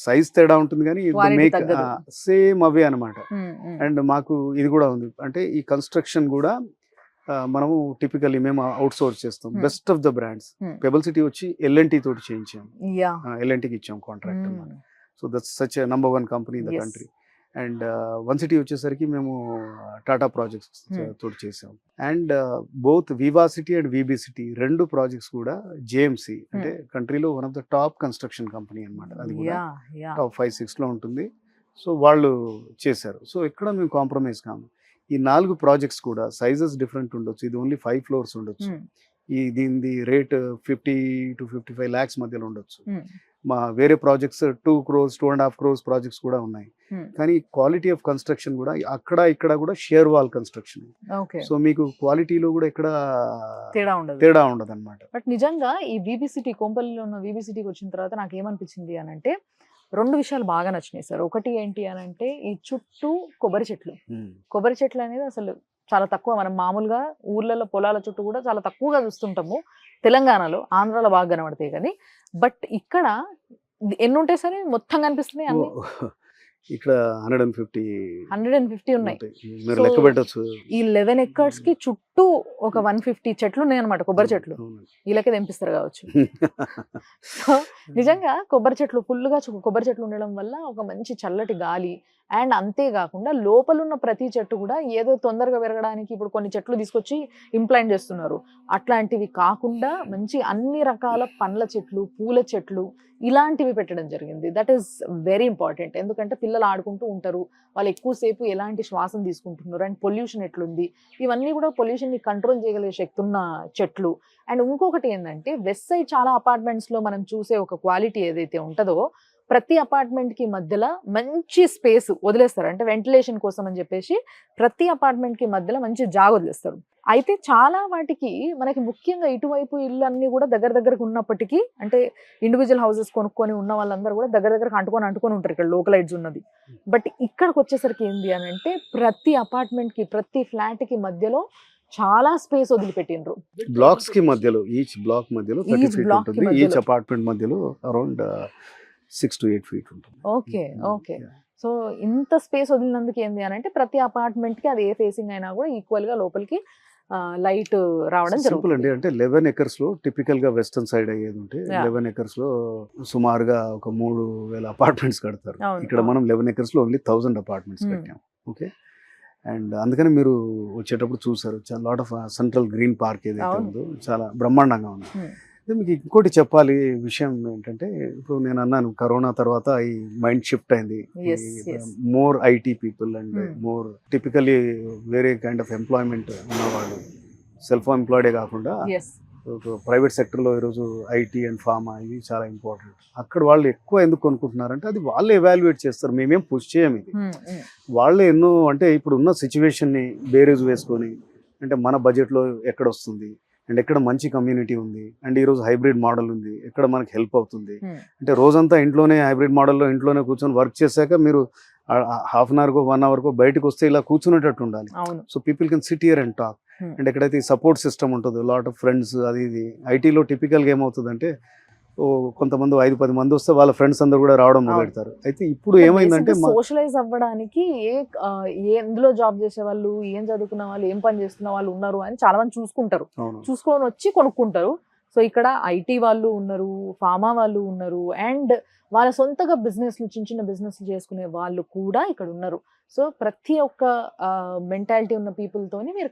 సైజ్ తేడా ఉంటుంది కానీ మేక్ సేమ్ అవే అనమాట. అండ్ మాకు ఇది కూడా ఉంది, అంటే ఈ కన్స్ట్రక్షన్ కూడా మనము టిపికల్లీ మేము అవుట్ సోర్స్ చేస్తాం. Best of the brands Pebble City వచ్చి ఎల్ఎన్టీ తోటి చేయించాం, ఎల్ఎన్టీకి ఇచ్చాం కాంట్రాక్ట్ అనమాట. So that's such number 1 company in the country. And One City వచ్చేసరికి మేము టాటా ప్రాజెక్ట్స్ తోటి చేసాం. And both Viva City and VB City రెండు ప్రాజెక్ట్స్ కూడా జేఎంసీ అంటే కంట్రీలో one of the top construction company అనమాట. అది కూడా టాప్ 5-6లో ఉంటుంది. సో వాళ్ళు చేశారు. సో ఎక్కడ మేము కాంప్రమైజ్ కాము. ఈ 4 ప్రాజెక్ట్స్ కూడా సైజెస్ డిఫరెంట్ ఉండొచ్చు. ఇది ఓన్లీ 5 floors ఉండొచ్చు. దీని రేట్ 50 to 55 lakhs మధ్యలో ఉండొచ్చు. మా వేరే ప్రాజెక్ట్స్ 2 crores 2.5 crores ప్రాజెక్ట్స్ కూడా ఉన్నాయి. కానీ క్వాలిటీ ఆఫ్ కన్స్ట్రక్షన్ కూడా అక్కడ ఇక్కడ కూడా షేర్ వాల్ కన్స్ట్రక్షన్. సో మీకు క్వాలిటీలో కూడా ఇక్కడ తేడా ఉండదు అనమాట. బట్ నిజంగా ఈ వీబీ సిటీ, కొంపల్లిలో ఉన్న వీబీ సిటీకి వచ్చిన తర్వాత నాకు ఏమనిపించింది అని అంటే 2 విషయాలు బాగా నచ్చినాయి సార్. ఒకటి ఏంటి అని అంటే ఈ చుట్టూ కొబ్బరి చెట్లు అనేది అసలు చాలా తక్కువ. మనం మామూలుగా ఊర్లలో పొలాల చుట్టూ కూడా చాలా తక్కువగా చూస్తుంటాము. తెలంగాణలో, ఆంధ్రాలో బాగా కనబడతాయి కానీ, బట్ ఇక్కడ ఎన్ని ఉంటాయి సరే మొత్తం కనిపిస్తున్నాయి అన్ని. ఇక్కడ 150 150 ఉన్నాయి. మీరు So, లెక్క పెట్టచ్చు. ఈ 11 acres కి చుట్టూ ఒక 150 చెట్లు ఉన్నాయి అనమాట, కొబ్బరి చెట్లు. వీళ్ళకే తెంపిస్తారు కావచ్చు. సో నిజంగా కొబ్బరి చెట్లు ఫుల్గా కొబ్బరి చెట్లు ఉండడం వల్ల ఒక మంచి చల్లటి గాలి, అండ్ అంతేకాకుండా లోపల ఉన్న ప్రతి చెట్టు కూడా ఏదో తొందరగా పెరగడానికి ఇప్పుడు కొన్ని చెట్లు తీసుకొచ్చి ఇంప్లాంట్ చేస్తున్నారు, అట్లాంటివి కాకుండా మంచి అన్ని రకాల పండ్ల చెట్లు, పూల చెట్లు ఇలాంటివి పెట్టడం జరిగింది. That is very important. ఎందుకంటే పిల్లలు ఆడుకుంటూ ఉంటారు, వాళ్ళు ఎక్కువసేపు ఎలాంటి శ్వాసం తీసుకుంటున్నారు, అండ్ పొల్యూషన్ ఎట్లుంది, ఇవన్నీ కూడా పొల్యూషన్ని కంట్రోల్ చేయగలిగే శక్తి ఉన్న చెట్లు. అండ్ ఇంకొకటి ఏంటంటే వెస్ట్ సైడ్ చాలా అపార్ట్మెంట్స్లో మనం చూసే ఒక క్వాలిటీ ఏదైతే ఉంటుందో, ప్రతి అపార్ట్మెంట్కి మధ్యలో మంచి స్పేస్ వదిలేస్తారు, అంటే వెంటిలేషన్ కోసం అని చెప్పేసి ప్రతి అపార్ట్మెంట్కి మధ్యలో మంచి జాగ వదిలేస్తారు. అయితే చాలా వాటికి మనకి ముఖ్యంగా ఇటువైపు ఇల్లు అన్నీ కూడా దగ్గరకు ఉన్నప్పటికీ, అంటే ఇండివిజువల్ హౌసెస్ కొనుక్కొని ఉన్న వాళ్ళందరూ కూడా దగ్గరకు అంటుకొని ఉంటారు ఇక్కడ లోకలైట్స్ ఉన్నది. బట్ ఇక్కడికి వచ్చేసరికి ఏంది అని అంటే ప్రతి అపార్ట్మెంట్కి ప్రతి ఫ్లాట్కి మధ్యలో చాలా స్పేస్ వదిలిపెట్టిండ్రు. బ్లాక్స్ కి మధ్యలో, ఈచ్ బ్లాక్ మధ్యలో 30 feet block కి ఉంటుంది. మధ్యలో. ఈచ్ అపార్ట్మెంట్ మధ్యలో అరౌండ్ 6 to 8 feet ఉంటుంది. Okay okay. సో ఇంత స్పేస్ వదిలినందుకు ఏంది అని అంటే ప్రతి అపార్ట్మెంట్కి అది ఏ ఫేసింగ్ అయినా కూడా ఈక్వల్గా లోపలికి లైట్ రావడం సింపుల్ అండి. జరుగుతుంది. అంటే 11 acres లో టిపికల్ గా వెస్టర్న్ సైడ్ అయ్యేది ఉంటే Yeah. 11 acres లో సుమారుగా ఒక 3000 అపార్ట్మెంట్స్ కడతారు. అవును, ఇక్కడ అవును. మనం 11 acres లో ఓన్లీ 1000 అపార్ట్మెంట్స్ Hmm. కట్టాం. ఓకే. అండ్ అందుకని మీరు వచ్చేటప్పుడు చూసారు చాలా lot of central green park ఏదైతే అవును. ఉందో చాలా బ్రహ్మాండంగా ఉంది. Hmm. అయితే మీకు ఇంకోటి చెప్పాలి విషయం ఏంటంటే, ఇప్పుడు నేను అన్నాను కరోనా తర్వాత ఈ మైండ్ షిఫ్ట్ అయింది. Yes, yes. More IT people and Hmm. More typically వేరే కైండ్ ఆఫ్ ఎంప్లాయ్మెంట్ ఉన్నవాళ్ళు, సెల్ఫ్ ఎంప్లాయిడే కాకుండా Yes. ప్రైవేట్ సెక్టర్లో ఈరోజు ఐటీ అండ్ ఫార్మా ఇవి చాలా ఇంపార్టెంట్. అక్కడ వాళ్ళు ఎక్కువ ఎందుకు కొనుక్కుంటున్నారంటే అది వాళ్ళే ఎవాల్యుయేట్ చేస్తారు, మేమేం పుష్ చేయం ఇది. Hmm, hmm. వాళ్ళే ఎన్నో అంటే ఇప్పుడు ఉన్న సిచ్యువేషన్ని బేరేజ్ వేసుకొని, అంటే మన బడ్జెట్లో ఎక్కడ వస్తుంది అండ్ ఎక్కడ మంచి కమ్యూనిటీ ఉంది అండ్ ఈరోజు హైబ్రిడ్ మోడల్ ఉంది, ఎక్కడ మనకి హెల్ప్ అవుతుంది. Hmm. అంటే రోజంతా ఇంట్లోనే హైబ్రిడ్ మోడల్లో ఇంట్లోనే కూర్చొని వర్క్ చేశాక మీరు హాఫ్ అన్ అవర్కో 1 hourకో బయటకు వస్తే ఇలా కూర్చునేటట్టు ఉండాలి. అవును. So people can SIT here and talk. Hmm. And ఎక్కడైతే సపోర్ట్ సిస్టమ్ ఉంటుందో, లాట్ ఆఫ్ ఫ్రెండ్స్ అది ఇది. ఐటీలో టిపికల్గా ఏమవుతుందంటే కొంతమంది 5-10 మంది వస్తే వాళ్ళ ఫ్రెండ్స్ అందరూ కూడా రావడం మొదలెడతారు. అయితే ఇప్పుడు ఏమైందంటే సోషలైజ్ అవ్వడానికి ఎందులో జాబ్ చేసే వాళ్ళు, ఏం చదువుకున్న వాళ్ళు, ఏం పని చేస్తున్న వాళ్ళు ఉన్నారు అని చాలా మంది చూసుకుంటారు, అవును చూసుకొని వచ్చి కొనుక్కుంటారు. సో ఇక్కడ ఐటీ వాళ్ళు ఉన్నారు, ఫార్మా వాళ్ళు ఉన్నారు, అండ్ వాళ్ళ సొంతగా బిజినెస్లు చిన్న చిన్న బిజినెస్లు చేసుకునే వాళ్ళు కూడా ఇక్కడ ఉన్నారు. సో ప్రతి ఒక్క మెంటాలిటీ ఉన్న పీపుల్తోని మీరు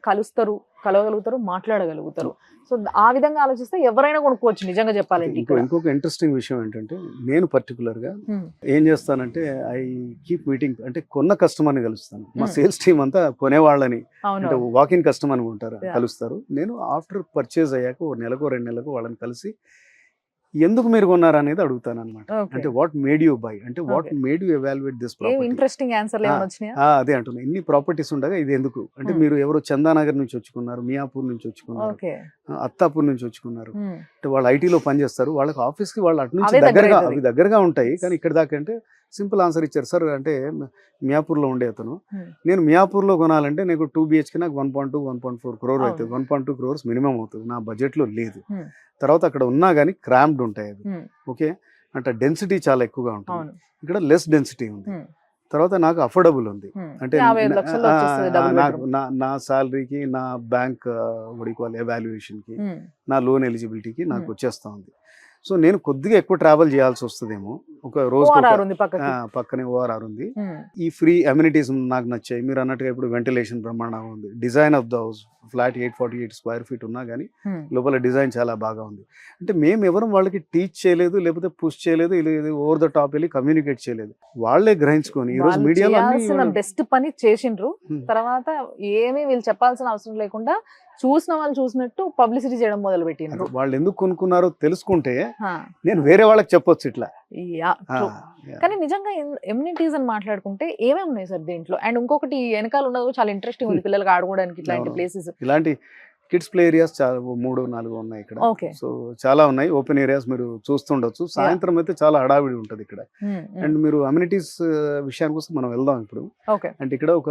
కలవగలుగుతారు, మాట్లాడగలుగుతారు. సో ఆ విధంగా ఆలోచిస్తే ఎవరైనా కొనుక్కోవచ్చు నిజంగా చెప్పాలంటే ఇక్కడ. ఇంకొక ఇంట్రెస్టింగ్ విషయం ఏంటంటే, నేను పర్టికులర్గా Hmm. ఏం చేస్తానంటే ఐ కీప్ మీటింగ్, అంటే కొన్న కస్టమర్ని కలుస్తాను. మా Hmm. సేల్స్ టీమ్ అంతా కొనేవాళ్ళని, అవును. అంటే వాకిన్ కస్టమర్ ఉంటారు, Yeah. కలుస్తారు. నేను ఆఫ్టర్ పర్చేజ్ అయ్యాక 1 నెలకో 2 నెలలకు వాళ్ళని కలిసి ఎందుకు మీరు కొన్నారు అనేది అడుగుతాను అనమాట. Okay. అంటే వాట్ మేడ్ యూ బై, అంటే what Okay. Made you evaluate this ఏం ప్రాపర్టీ. ఇంట్రెస్టింగ్ ఆన్సర్లు ఏమైనా వచ్చినాయా? అదే అంటున్నా, ఇన్ని ప్రాపర్టీస్ ఉండగా ఇది ఎందుకు అంటే, Hmm. మీరు ఎవరో చందానగర్ నుంచి వచ్చుకున్నారు, మియాపూర్ నుంచి వచ్చుకున్నారు, ఓకే. అత్తాపూర్ నుంచి వచ్చుకున్నారు, Hmm. అంటే వాళ్ళు ఐటీలో పనిచేస్తారు, వాళ్ళకి ఆఫీస్కి వాళ్ళు అటు నుంచి అవే దగ్గర దగ్గరగా అవుతుంది. అవి దగ్గరగా ఉంటాయి. కానీ ఇక్కడ దాకా అంటే సింపుల్ ఆన్సర్ ఇచ్చారు సార్. అంటే మియాపూర్లో ఉండే అతను, Hmm. నేను మియాపూర్లో కొనాలంటే నాకు 2 BHK నాకు 1.2-1.4 crore అవును. అవుతుంది, 1.2 crores మినిమం అవుతుంది, నా బడ్జెట్లో లేదు. Hmm. తర్వాత అక్కడ ఉన్నా కానీ క్రాంప్డ్ ఉంటాయి అవి. Hmm. ఓకే. అంటే డెన్సిటీ చాలా ఎక్కువగా ఉంటుంది, అవును. ఇక్కడ లెస్ డెన్సిటీ ఉంది. Hmm. తర్వాత నాకు అఫోర్డబుల్ ఉంది, Hmm. అంటే 50 లక్షల్లో వచ్చేస్తుంది డబుల్ బెడ్రూమ్. నా సాలరీకి, నా బ్యాంక్ ఎవాల్యుయేషన్కి, Hmm. నా లోన్ ఎలిజిబిలిటీకి నాకు Hmm. వచ్చేస్తా ఉంది. సో నేను కొద్దిగా ఎక్కువ ట్రావెల్ చేయాల్సి వస్తుందేమో, ఒక రోజు ORR ఉంది పక్కకి. పక్కనే ఓఆర్ఆర్ ఉంది. Hmm. ఈ ఫ్రీ అమ్యూనిటీస్ నాకు నచ్చాయి. మీరు అన్నట్టుగా ఇప్పుడు వెంటిలేషన్ బ్రహ్మాండంగా ఉంది, design of the house, flat 848 square feet ఉన్నా కానీ Hmm. లోపల డిజైన్ చాలా బాగా ఉంది. అంటే మేము ఎవరు వాళ్ళకి టీచ్ చేయలేదు, లేకపోతే పుష్ చేయలేదు, ఓవర్ ద టాప్ వెళ్ళి కమ్యూనికేట్ చేయలేదు, వాళ్ళే గ్రహించుకొని ఈరోజు వాళ్ళు మీడియాలో చేయాల్సిన బెస్ట్ పని చేసిండ్రు. Hmm. తర్వాత ఏమీ వీళ్ళు చెప్పాల్సిన అవసరం లేకుండా చూసిన వాళ్ళు చూసినట్టు పబ్లిసిటీ చేయడం మొదలు పెట్టిండ్రు. వాళ్ళు ఎందుకు కొనుక్కున్నారో తెలుసుకుంటే నేను వేరే వాళ్ళకి చెప్పొచ్చు ఇట్లా. కానీ నిజంగా ఎమ్యూనిటీస్ అని మాట్లాడుకుంటే ఏమేమి ఉన్నాయి సార్ దీంట్లో? అండ్ ఇంకొకటి వెనకాల ఉన్నది చాలా ఇంట్రెస్టింగ్ ఉంది, పిల్లలకి ఆడుకోవడానికి ఇట్లాంటి అవును. ప్లేసెస్. ఇలాంటి కిడ్స్ ప్లే ఏరియాస్ చాలా 3-4 ఉన్నాయి ఇక్కడ. ఓకే. సో చాలా ఉన్నాయి ఓపెన్ ఏరియాస్, మీరు చూస్తుండొచ్చు. సాయంత్రం అయితే చాలా హడావిడి ఉంటుంది ఇక్కడ. అండ్ మీరు అమ్యూనిటీస్ విషయానికి వస్తే మనం వెళ్దాం ఇప్పుడు. ఓకే. అంటే ఇక్కడ ఒక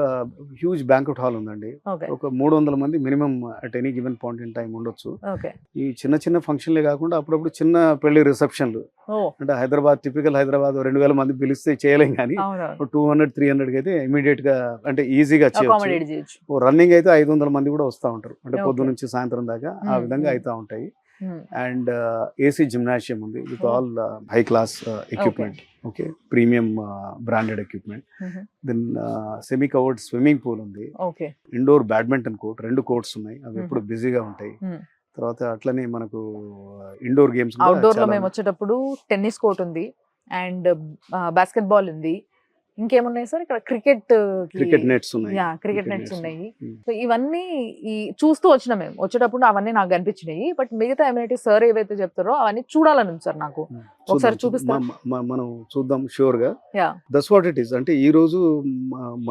హ్యూజ్ బ్యాంక్వెట్ హాల్ ఉందండి. ఓకే. ఒక 300 మంది minimum at any given point in time ఉండొచ్చు. ఓకే. ఈ చిన్న చిన్న ఫంక్షన్లే కాకుండా అప్పుడప్పుడు చిన్న పెళ్లి రిసెప్షన్లు, ఓ అంటే హైదరాబాద్ టిపికల్ హైదరాబాద్ 2000 మంది పిలిస్తే చేయలేం, కానీ అవునవును 200-300 అయితే ఇమీడియట్ గా అంటే ఈజీగా అకామిడేట్ చేయొచ్చు. రన్నింగ్ అయితే 500 మంది కూడా వస్తూ ఉంటారు, అంటే Okay. పొద్దు నుంచి సాయంత్రం దాకా ఆ విధంగా అవుతా ఉంటాయి. Hmm. అండ్ ఏసీ జిమ్నాషియం ఉంది with all high class equipment. Okay, premium branded equipment. Mhm. Then semi covered swimming pool ఉంది. Okay. Indoor badminton court, 2 courts ఉన్నాయి, అవి Mhm. ఎప్పుడు బిజీగా ఉంటాయి. Hmm. తర్వాత అట్లనే మనకు ఇండోర్ గేమ్స్ అవుట్డోర్ లో మేము వచ్చేటప్పుడు టెన్నిస్ కోర్ట్ ఉంది అండ్ బాస్కెట్ బాల్ ఉంది. ఇంకేమున్నాయి సార్ ఇక్కడ? క్రికెట్ నెట్స్ ఉన్నాయి. Cricket Cricket nets nets. ఉన్నాయి. Hmm. సో ఇవన్నీ ఈ చూస్తూ వచ్చిన మేము వచ్చేటప్పుడు అవన్నీ నాకు కనిపించినాయి. బట్ మిగతా అమ్యూనిటీస్ సార్ ఏవైతే చెప్తారో అవన్నీ చూడాలని ఉంది సార్ నాకు. ఒకసారి చూపిస్తారా? మనం చూద్దాం షూర్ గా. Yeah. That's what it is. అంటే ఈ రోజు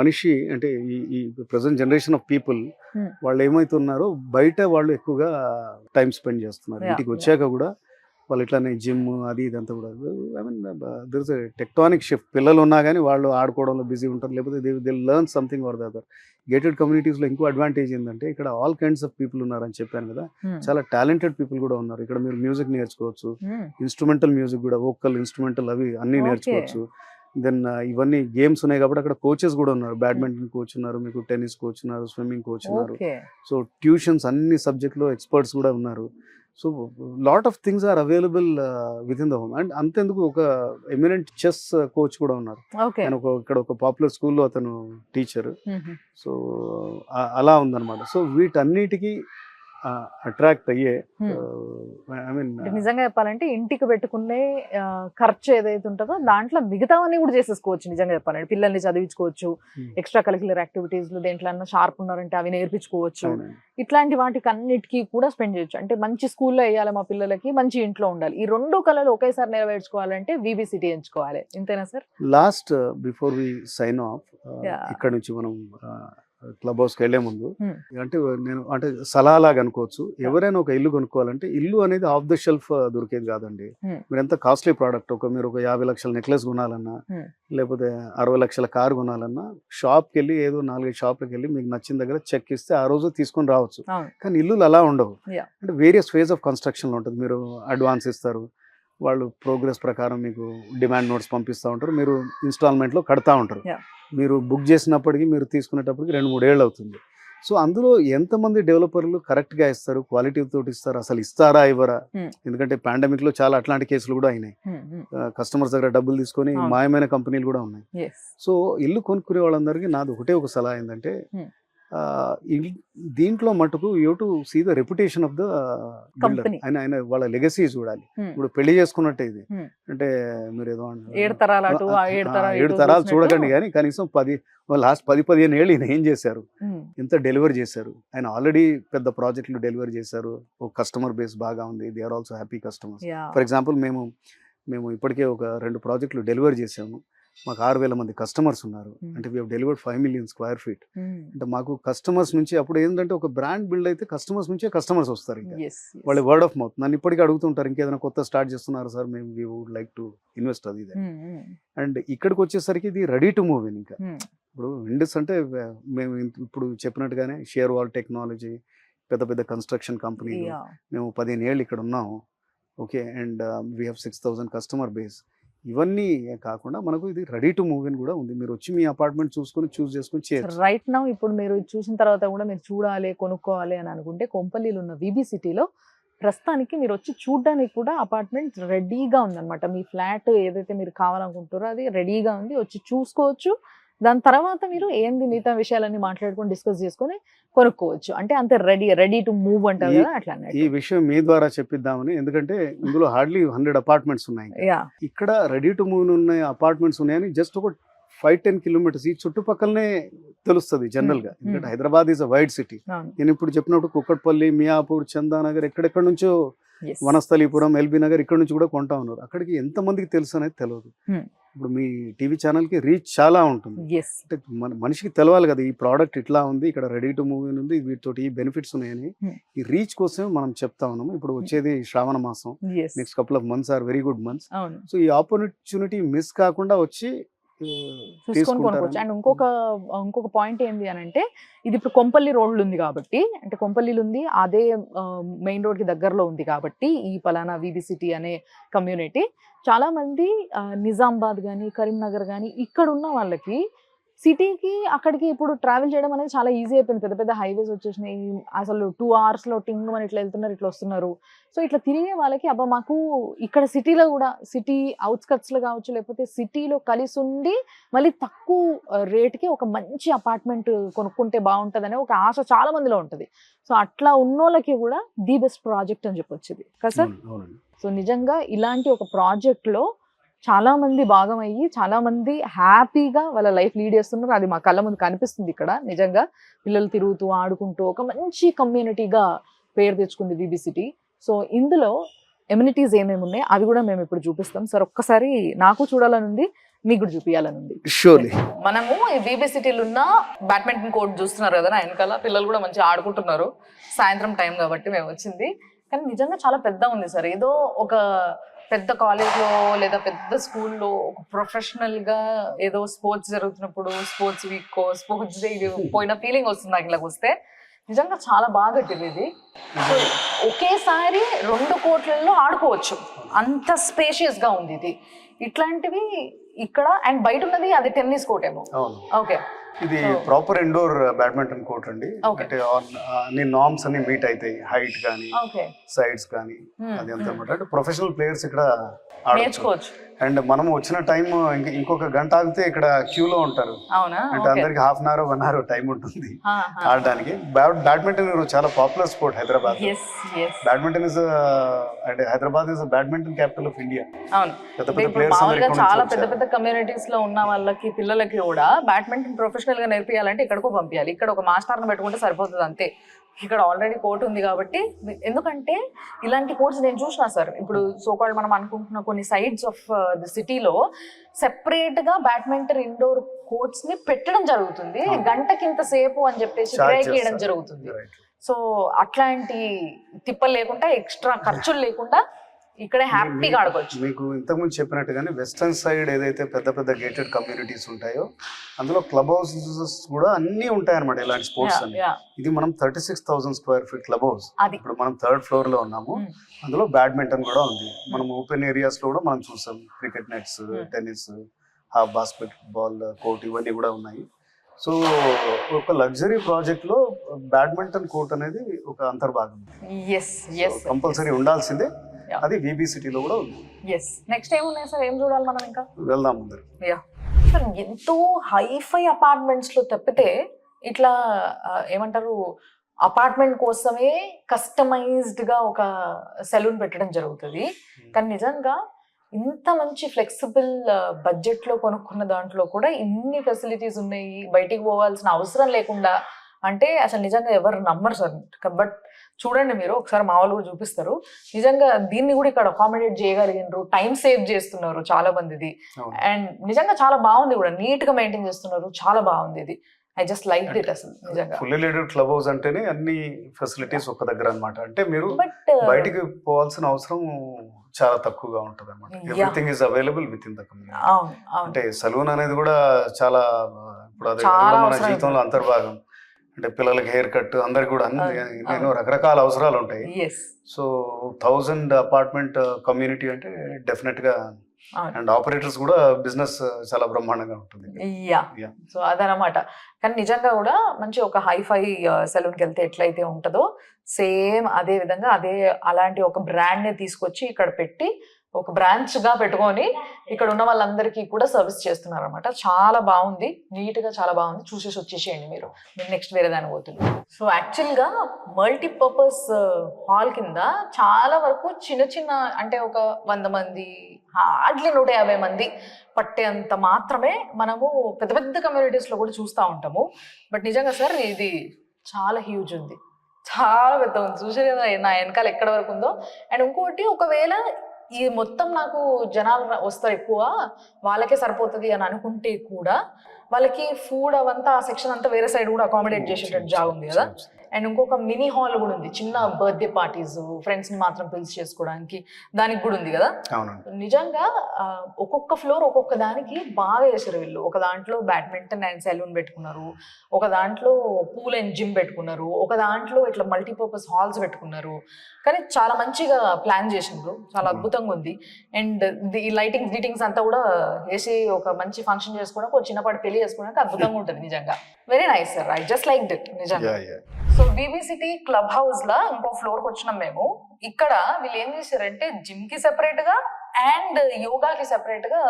మనిషి అంటే ఈ present generation of people Hmm. వాళ్ళు ఏమైతున్నారో బయట వాళ్ళు ఎక్కువగా టైం స్పెండ్ చేస్తున్నారు. Yeah, ఇంటికి వచ్చాక కూడా వాళ్ళు ఇట్లానే జిమ్ అది ఇదంతా కూడా I mean there is tectonic shift. పిల్లలు ఉన్నా కానీ వాళ్ళు ఆడుకోవడంలో బిజీ ఉంటారు, లేకపోతే they learn something or the other. Gated కమ్యూనిటీస్లో ఇంకో అడ్వాంటేజ్ ఏంటంటే ఇక్కడ ఆల్ కైండ్స్ ఆఫ్ పీపుల్ ఉన్నారని చెప్పాను కదా, Hmm. చాలా టాలెంటెడ్ పీపుల్ కూడా ఉన్నారు. ఇక్కడ మీరు మ్యూజిక్ నేర్చుకోవచ్చు, Hmm. ఇన్స్ట్రుమెంటల్ మ్యూజిక్ కూడా, వోకల్, ఇన్స్ట్రుమెంటల్ అవి అన్నీ Okay. నేర్చుకోవచ్చు. దెన్ ఇవన్నీ గేమ్స్ ఉన్నాయి కాబట్టి అక్కడ కోచెస్ కూడా ఉన్నారు. బ్యాడ్మింటన్ కోచ్ ఉన్నారు, మీకు టెన్నిస్ కోచ్ ఉన్నారు, స్విమ్మింగ్ కోచ్ ఉన్నారు. ఓకే. సో ట్యూషన్స్ అన్ని సబ్జెక్ట్లో ఎక్స్పర్ట్స్ కూడా ఉన్నారు. So lot of things are available within the home. And అంతెందుకు ఒక ఎమినెంట్ చెస్ కోచ్ కూడా ఉన్నారు. ఓకే. ఆయన ఇక్కడ ఒక పాపులర్ స్కూల్లో అతను టీచర్. Mhm. సో అలా ఉందన్నమాట. సో వీటన్నిటికీ అట్రాక్ట్ అయ్యే Hmm. ఐ మీన్ అంటే నిజంగా చెప్పాలంటే ఇంటికి పెట్టుకునే ఖర్చు ఏదైతే ఉంటుందో దాంట్లో మిగతావన్నీ కూడా చేసేసుకోవచ్చు. నిజంగా చెప్పాలంటే పిల్లల్ని చదివించుకోవచ్చు, ఎక్స్ట్రా కరిక్యులర్ యాక్టివిటీస్ దేంట్లో షార్ప్ ఉన్నారంటే అవి నేర్పించుకోవచ్చు. ఇట్లాంటి వాటికి అన్నిటికీ కూడా స్పెండ్ చేయొచ్చు. అంటే మంచి స్కూల్లో వేయాలి మా పిల్లలకి, మంచి ఇంట్లో ఉండాలి. ఈ 2 కళలు ఒకేసారి నెరవేర్చుకోవాలంటే వీబీ సిటీ ఎంచుకోవాలి. ఇంతేనా sir? Last before we sign off, Yeah. ఇక్కడ నుంచి మనం క్లబ్ హౌస్కి వెళ్లే ముందు Hmm. అంటే నేను అంటే సలహాలాగా అనుకోవచ్చు, ఎవరైనా ఒక ఇల్లు కొనుక్కోవాలంటే ఇల్లు అనేది ఆఫ్ ద షెల్ఫ్ దొరికేది కాదండి. Hmm. మీరు ఎంత కాస్ట్లీ ప్రోడక్ట్, మీరు ఒక 50 లక్షల నెక్లెస్ కొనాలన్నా, Hmm. లేకపోతే 60 లక్షల కారు కొనాలన్నా షాప్కి వెళ్ళి ఏదో 4-5 షాప్కి వెళ్ళి మీకు నచ్చిన దగ్గర చెక్ ఇస్తే ఆ రోజు తీసుకొని రావచ్చు. అవును. కానీ ఇల్లులు అలా ఉండవు. Yeah. అంటే వేరియస్ ఫేజ్ ఆఫ్ కన్స్ట్రక్షన్లో ఉంటుంది. మీరు అడ్వాన్స్ ఇస్తారు, వాళ్ళు ప్రోగ్రెస్ ప్రకారం మీకు డిమాండ్ నోట్స్ పంపిస్తూ ఉంటారు, మీరు ఇన్స్టాల్మెంట్లో కడతా ఉంటారు. Yeah. మీరు బుక్ చేసినప్పటికీ మీరు తీసుకునేటప్పటికి 2-3 ఏళ్ళు అవుతుంది. సో అందులో ఎంతమంది డెవలపర్లు కరెక్ట్గా ఇస్తారు, క్వాలిటీ తోటి ఇస్తారు, అసలు ఇస్తారా ఇవ్వరా? Hmm. ఎందుకంటే పాండమిక్లో చాలా అట్లాంటి కేసులు కూడా అయినాయి. Hmm. Hmm. కస్టమర్స్ దగ్గర డబ్బులు తీసుకొని అవును. మాయమైన కంపెనీలు కూడా ఉన్నాయి. Yes. సో ఇల్లు కొనుక్కునే వాళ్ళందరికీ నాది ఒకటే ఒక సలహా ఏంటంటే, Hmm. దీంట్లో మటుకు you to see the reputation of the builder. Company. ఆయన వాళ్ళ లెగసీ చూడాలి. Hmm. ఇప్పుడు పెళ్లి చేసుకున్నట్టే ఇది. Hmm. అంటే మీరు ఏదో 7 తరాలు అటు, 7 తరాలు 7 తరాలు చూడకండి, కానీ కనీసం లాస్ట్ 10-15 ఏళ్ళు ఈయన ఏం చేశారు, ఎంత డెలివర్ చేశారు. ఆయన ఆల్రెడీ పెద్ద ప్రాజెక్టులు డెలివర్ చేశారు, ఒక కస్టమర్ బేస్ బాగా ఉంది, they are also happy customers. For example మేము ఇప్పటికే ఒక 2 ప్రాజెక్టులు డెలివర్ చేసాము, మాకు 6,000 మంది కస్టమర్స్ ఉన్నారు. అంటే we delivered 5 million square feet. అంటే మాకు కస్టమర్స్ నుంచి అప్పుడు ఏంటంటే ఒక బ్రాండ్ బిల్డ్ అయితే కస్టమర్స్ నుంచే కస్టమర్స్ వస్తారు. ఇంకా వాళ్ళ వర్డ్ ఆఫ్ మౌత్. నన్ను ఇప్పటికీ అడుగుతుంటారు, ఇంకేదైనా కొత్త స్టార్ట్ చేస్తున్నారు సార్, మేము we would like to invest అది ఇది. అండ్ ఇక్కడికి వచ్చేసరికి ఇది రెడీ టు మూవ్ ఇన్. ఇంకా ఇప్పుడు ఇండస్ అంటే మేము ఇప్పుడు చెప్పినట్టుగానే షేర్ వాల్ టెక్నాలజీ, పెద్ద పెద్ద కన్స్ట్రక్షన్ కంపెనీలు, మేము 15 ఏళ్ళు ఇక్కడ ఉన్నాము. Okay, and we have 6,000 customer base. ఇవన్నీ కాకుండా మనకు ఇది రెడీ టు మూవ్ ఇన్ కూడా ఉంది. మీరు వచ్చి మీ అపార్ట్మెంట్ చూసుకొని చూస్ చేసుకొని చేయొచ్చు. రైట్ నౌ ఇప్పుడు మీరు చూసిన తర్వాత కూడా మీరు చూడాలి, కొనుక్కోవాలి అని అనుకుంటే కొంపల్లిలో ఉన్న వీబీ సిటీలో ప్రస్తుతానికి మీరు వచ్చి చూడడానికి కూడా అపార్ట్మెంట్ రెడీగా ఉందన్నమాట. మీ ఫ్లాట్ ఏదైతే మీరు కావాలనుకుంటారో అది రెడీగా ఉంది, వచ్చి చూసుకోవచ్చు. దాని తర్వాత మీరు ఏంది మిగతా విషయాలన్నీ మాట్లాడుకొని డిస్కస్ చేసుకొని కొనుక్కోవచ్చు. అంటే అంతే రెడీ టు మూవ్ అంటారు కదా, అట్లా ఈ విషయం మీ ద్వారా చెప్పిద్దామని. ఎందుకంటే ఇందులో హార్డ్లీ 100 అపార్ట్మెంట్స్ ఉన్నాయి. ఇక్కడ రెడీ టు మూవ్ ఉన్న అపార్ట్మెంట్స్ ఉన్నాయని జస్ట్ ఒక 5-10 kilometers ఈ చుట్టుపక్కలనే తెలుస్తుంది జనరల్ గా. ఎందుకంటే Hyderabad is a wide city. నేను ఇప్పుడు చెప్పినట్టు కుక్కట్పల్లి, మియాపూర్, చందానగర్, ఎక్కడెక్కడ నుంచో, వనస్థలీపురం, ఎల్బీ నగర్, ఇక్కడ నుంచి కూడా కొంటా ఉన్నారు. అక్కడికి ఎంతమందికి తెలుసు అనేది తెలియదు. ఇప్పుడు మీ టీవీ ఛానల్ కి రీచ్ చాలా ఉంటుంది. ఎస్ అంటే మనిషికి తెలవాలి కదా ఈ ప్రోడక్ట్ ఇట్లా ఉంది, ఇక్కడ రెడీ టు మూవీ ఉంది, వీటితోటి ఈ బెనిఫిట్స్ ఉన్నాయని. ఈ రీచ్ కోసమే మనం చెప్తా ఉన్నాము. ఇప్పుడు వచ్చేది శ్రావణ మాసం, as next couple of months are very good months. అవును, సో ఈ ఆపర్చునిటీ మిస్ కాకుండా వచ్చి చూసుకొని కొనుక్కోవచ్చు. అండ్ ఇంకొక పాయింట్ ఏంటి అని అంటే, ఇది ఇప్పుడు కొంపల్లి రోడ్లు ఉంది కాబట్టి, అంటే కొంపల్లిలో ఉంది, అదే మెయిన్ రోడ్ కి దగ్గరలో ఉంది కాబట్టి ఈ పలానా వీబీ సిటీ అనే కమ్యూనిటీ చాలా మంది నిజామాబాద్ కానీ కరీంనగర్ కానీ ఇక్కడ ఉన్న వాళ్ళకి సిటీకి అక్కడికి ఇప్పుడు ట్రావెల్ చేయడం అనేది చాలా ఈజీ అయిపోయింది. పెద్ద పెద్ద హైవేస్ వచ్చేసినాయి, అసలు 2 hours లో టింగ్ అని ఇట్లా వెళ్తున్నారు, ఇట్లా వస్తున్నారు. సో ఇట్లా తిరిగే వాళ్ళకి అబ్బా మాకు ఇక్కడ సిటీలో కూడా, సిటీ అవుట్స్కట్స్లో కావచ్చు, లేకపోతే సిటీలో కలిసి ఉండి మళ్ళీ తక్కువ రేట్కి ఒక మంచి అపార్ట్మెంట్ కొనుక్కుంటే బాగుంటుందనే ఒక ఆశ చాలా మందిలో ఉంటుంది. సో అట్లా ఉన్నోళ్ళకి కూడా ది బెస్ట్ ప్రాజెక్ట్ అని చెప్పొచ్చు ఇది కదా సార్. సో నిజంగా ఇలాంటి ఒక ప్రాజెక్ట్లో చాలా మంది భాగం అయ్యి చాలా మంది హ్యాపీగా వాళ్ళ లైఫ్ లీడ్ చేస్తున్నారు. అది మా కళ్ళ ముందు కనిపిస్తుంది ఇక్కడ. నిజంగా పిల్లలు తిరుగుతూ ఆడుకుంటూ ఒక మంచి కమ్యూనిటీగా పేరు తెచ్చుకుంది వీబీ సిటీ. సో ఇందులో ఎమ్యూనిటీస్ ఏమేమి ఉన్నాయి అవి కూడా మేము ఇప్పుడు చూపిస్తాం సార్. ఒక్కసారి నాకు చూడాలని ఉంది, మీకు కూడా చూపించాలని ఉంది. షూర్లీ. మనము ఈ వీబీ సిటీలో ఉన్న బ్యాడ్మింటన్ కోర్ట్ చూస్తున్నారు కదా నా వెనకాల, పిల్లలు కూడా మంచిగా ఆడుకుంటున్నారు. సాయంత్రం టైం కాబట్టి మేము వచ్చింది, కానీ నిజంగా చాలా పెద్ద ఉంది సార్. ఏదో ఒక పెద్ద కాలేజ్లో లేదా పెద్ద స్కూల్లో ఒక ప్రొఫెషనల్గా ఏదో స్పోర్ట్స్ జరుగుతున్నప్పుడు స్పోర్ట్స్ వీక్ స్పోర్ట్స్ డే పోయిన ఫీలింగ్ వస్తుంది నాకు ఇలాగ వస్తే. నిజంగా చాలా బాగా కట్టింది ఇది. సో ఒకేసారి 2 కోట్లలో ఆడుకోవచ్చు, అంత స్పేషియస్గా ఉంది ఇది. ఇట్లాంటివి ఇక్కడ అండ్ బయట ఉన్నది అది టెన్నిస్ కోర్ట్ ఏమో. ఓకే, ఇది ప్రాపర్ ఇండోర్ బ్యాడ్మింటన్ కోర్ట్ అండి. అంటే అన్ని నార్మ్స్ అన్ని మీట్ అవుతాయి, హైట్ కానీ సైడ్స్ కానీ అది అంతా అనమాట. అంటే ప్రొఫెషనల్ ప్లేయర్స్ ఇక్కడ నేర్చుకోవచ్చు. అండ్ మనం వచ్చిన టైం ఇంకొక గంట ఆగితే ఇక్కడ క్యూలో ఉంటారు. అంటే అందరికి ½ hour 1 hour టైం ఉంటుంది ఆడడానికి. బ్యాడ్మింటన్ చాలా popular sport Hyderabad. Badminton is అంటే Hyderabad is badminton capital of India. చాలా పెద్ద పెద్ద కమ్యూనిటీస్ లో ఉన్న వాళ్ళకి పిల్లలకి కూడా బ్యాడ్మింటన్ ప్రొఫెషనల్ గా నేర్పియాలంటే ఇక్కడికో పంపించాలి. ఇక్కడ ఒక మాస్టర్ని పెట్టుకుంటే సరిపోతుంది అంతే. ఇక్కడ ఆల్రెడీ కోర్ట్ ఉంది కాబట్టి, ఎందుకంటే ఇలాంటి కోర్ట్స్ నేను చూసినా సార్. ఇప్పుడు సోకాల్డ్ మనం అనుకుంటున్న కొన్ని సైడ్స్ ఆఫ్ ది సిటీలో సెపరేట్ గా బ్యాడ్మింటన్ ఇండోర్ కోర్ట్స్ ని పెట్టడం జరుగుతుంది. గంటకింత సేపు అని చెప్పేసి బ్రేక్ చేయడం జరుగుతుంది. సో అట్లాంటి తిప్పలు లేకుండా, ఎక్స్ట్రా ఖర్చులు లేకుండా ఇక్కడే హ్యాపీగా ఆడుకోవచ్చు. మీకు ఇంతకుముందు చెప్పినట్టుగానే వెస్టర్న్ సైడ్ ఏదైతే పెద్ద పెద్ద గేటెడ్ కమ్యూనిటీస్ ఉంటాయో అందులో క్లబ్ హౌసెస్ కూడా అన్ని ఉంటాయన్నమాట ఇలాంటి స్పోర్ట్స్ అన్ని. ఇది మనం 36,000 square feet క్లబ్ హౌస్. ఇప్పుడు మనం 3rd floor లో ఉన్నాము. అందులో బ్యాడ్మింటన్ కూడా ఉంది. మనం ఓపెన్ ఏరియాస్ లో కూడా మనం చూసాం cricket nets, tennis, basket ball court ఇవన్నీ కూడా ఉన్నాయి. సో ఒక లగ్జరీ ప్రాజెక్ట్ లో బ్యాడ్మింటన్ కోర్ట్ అనేది ఒక అంతర్భాగం, కంపల్సరీ ఉండాల్సిందే. అది వీబీ సిటీలో కూడా ఉంది. నెక్స్ట్ ఏమున్నాయి సార్, ఏం చూడాలి మనం? ఇంకా వెళ్దాం ముందర. సార్ ఎంతో హైఫై అపార్ట్మెంట్స్ లో తప్పితే ఇట్లా ఏమంటారు అపార్ట్మెంట్ కోసమే కస్టమైజ్డ్ గా ఒక సెలూన్ పెట్టడం జరుగుతుంది. కానీ నిజంగా ఇంత మంచి ఫ్లెక్సిబుల్ బడ్జెట్ లో కొనుక్కున్న దాంట్లో కూడా ఇన్ని ఫెసిలిటీస్ ఉన్నాయి, బయటికి పోవాల్సిన అవసరం లేకుండా. అంటే అసలు నిజంగా ఎవరు నమ్మరు సార్. బట్ చూడండి మీరు ఒకసారి మా వాళ్ళు కూడా చూపిస్తారు. నిజంగా దీన్ని కూడా ఇక్కడ అకామిడేట్ చేయగలిగినారు, టైం సేవ్ చేస్తున్నారు చాలా మందిది. అండ్ నిజంగా చాలా బాగుంది కూడా, నీట్ గా మెయింటైన్ చేస్తున్నారు, చాలా బాగుంది ఇది. ఐ జస్ట్ లైక్ ఇట్ అసలు నిజంగా. ఫుల్లీ లోడెడ్ క్లబ్ హౌస్ అంటేనే అన్ని ఫెసిలిటీస్ ఒక దగ్గర అన్నమాట. అంటే మీరు బయటికి పోవాల్సిన అవసరం చాలా తక్కువగా ఉంటది అన్నమాట. Everything is available within the community. అంటే సలూన్ అనేది కూడా చాలా ఇప్పుడు అదే మన జీవితంలో అంతర్భాగం. అంటే పిల్లలకి హెయిర్ కట్ అందరికి కూడా ఎన్నో రకరకాల అవసరాలు ఉంటాయి. సో 1000 అపార్ట్మెంట్ కమ్యూనిటీ అంటే డెఫినెట్ గా అండ్ ఆపరేటర్స్ కూడా బిజినెస్ చాలా బ్రహ్మాండంగా ఉంటుంది. సో అదనమాట. కానీ నిజంగా కూడా మంచి ఒక హైఫై సెలూన్కి వెళ్తే ఎట్లయితే ఉంటుందో సేమ్ అదే విధంగా అలాంటి ఒక బ్రాండ్ ని తీసుకొచ్చి ఇక్కడ పెట్టి ఒక బ్రాంచ్ గా పెట్టుకొని ఇక్కడ ఉన్న వాళ్ళందరికీ కూడా సర్వీస్ చేస్తున్నారు అనమాట. చాలా బాగుంది, నీట్ గా చాలా బాగుంది. చూసేసి వచ్చేసేయండి మీరు నెక్స్ట్ వేరే దానికి పోతుంది. సో యాక్చువల్ గా మల్టీపర్పస్ హాల్ కింద చాలా వరకు చిన్న చిన్న అంటే ఒక 100 మంది హార్డ్లీ 150 మంది పట్టేంత మాత్రమే మనము పెద్ద పెద్ద కమ్యూనిటీస్ లో కూడా చూస్తూ ఉంటాము. బట్ నిజంగా సార్ ఇది చాలా హ్యూజ్ ఉంది, చాలా పెద్ద ఉంది. చూసారు కదా నా వెనకాల ఎక్కడ వరకు ఉందో. అండ్ ఇంకోటి ఒకవేళ ఈ మొత్తం నాకు జనాలు వస్తారు ఎక్కువ, వాళ్ళకే సరిపోతుంది అని అనుకుంటే కూడా వాళ్ళకి ఫుడ్ అవంతా ఆ సెక్షన్ అంతా వేరే సైడ్ కూడా అకామిడేట్ చేసేటట్టు జాగా ఉంది కదా. అండ్ ఇంకొక మినీ హాల్ కూడా ఉంది, చిన్న బర్త్డే పార్టీస్ ఫ్రెండ్స్ ని మాత్రం పిలిచి చేసుకోవడానికి, దానికి కూడా ఉంది కదా. నిజంగా ఒక్కొక్క ఫ్లోర్ ఒక్కొక్క దానికి బాగా చేశారు వీళ్ళు. ఒక దాంట్లో బ్యాడ్మింటన్ అండ్ సెలూన్ పెట్టుకున్నారు, ఒక దాంట్లో పూల్ అండ్ జిమ్ పెట్టుకున్నారు, ఒక దాంట్లో ఇట్లా మల్టీపర్పస్ హాల్స్ పెట్టుకున్నారు. కానీ చాలా మంచిగా ప్లాన్ చేసిండ్రు, చాలా అద్భుతంగా ఉంది. అండ్ ఈ లైటింగ్స్ గీటింగ్స్ అంతా కూడా వేసి ఒక మంచి ఫంక్షన్ చేసుకోవడానికి, ఒక చిన్నపాటి పెళ్లి చేసుకోవడానికి అద్భుతంగా ఉంటుంది నిజంగా. Very nice sir, I just like it నిజంగా. So VB City club house లా ఇంకో ఫ్లోర్ కి వచ్చినాం మేము. ఇక్కడ వీళ్ళు ఏం చేశారంటే జిమ్ కి సెపరేట్ గా అండ్ యోగాకి సెపరేట్ గా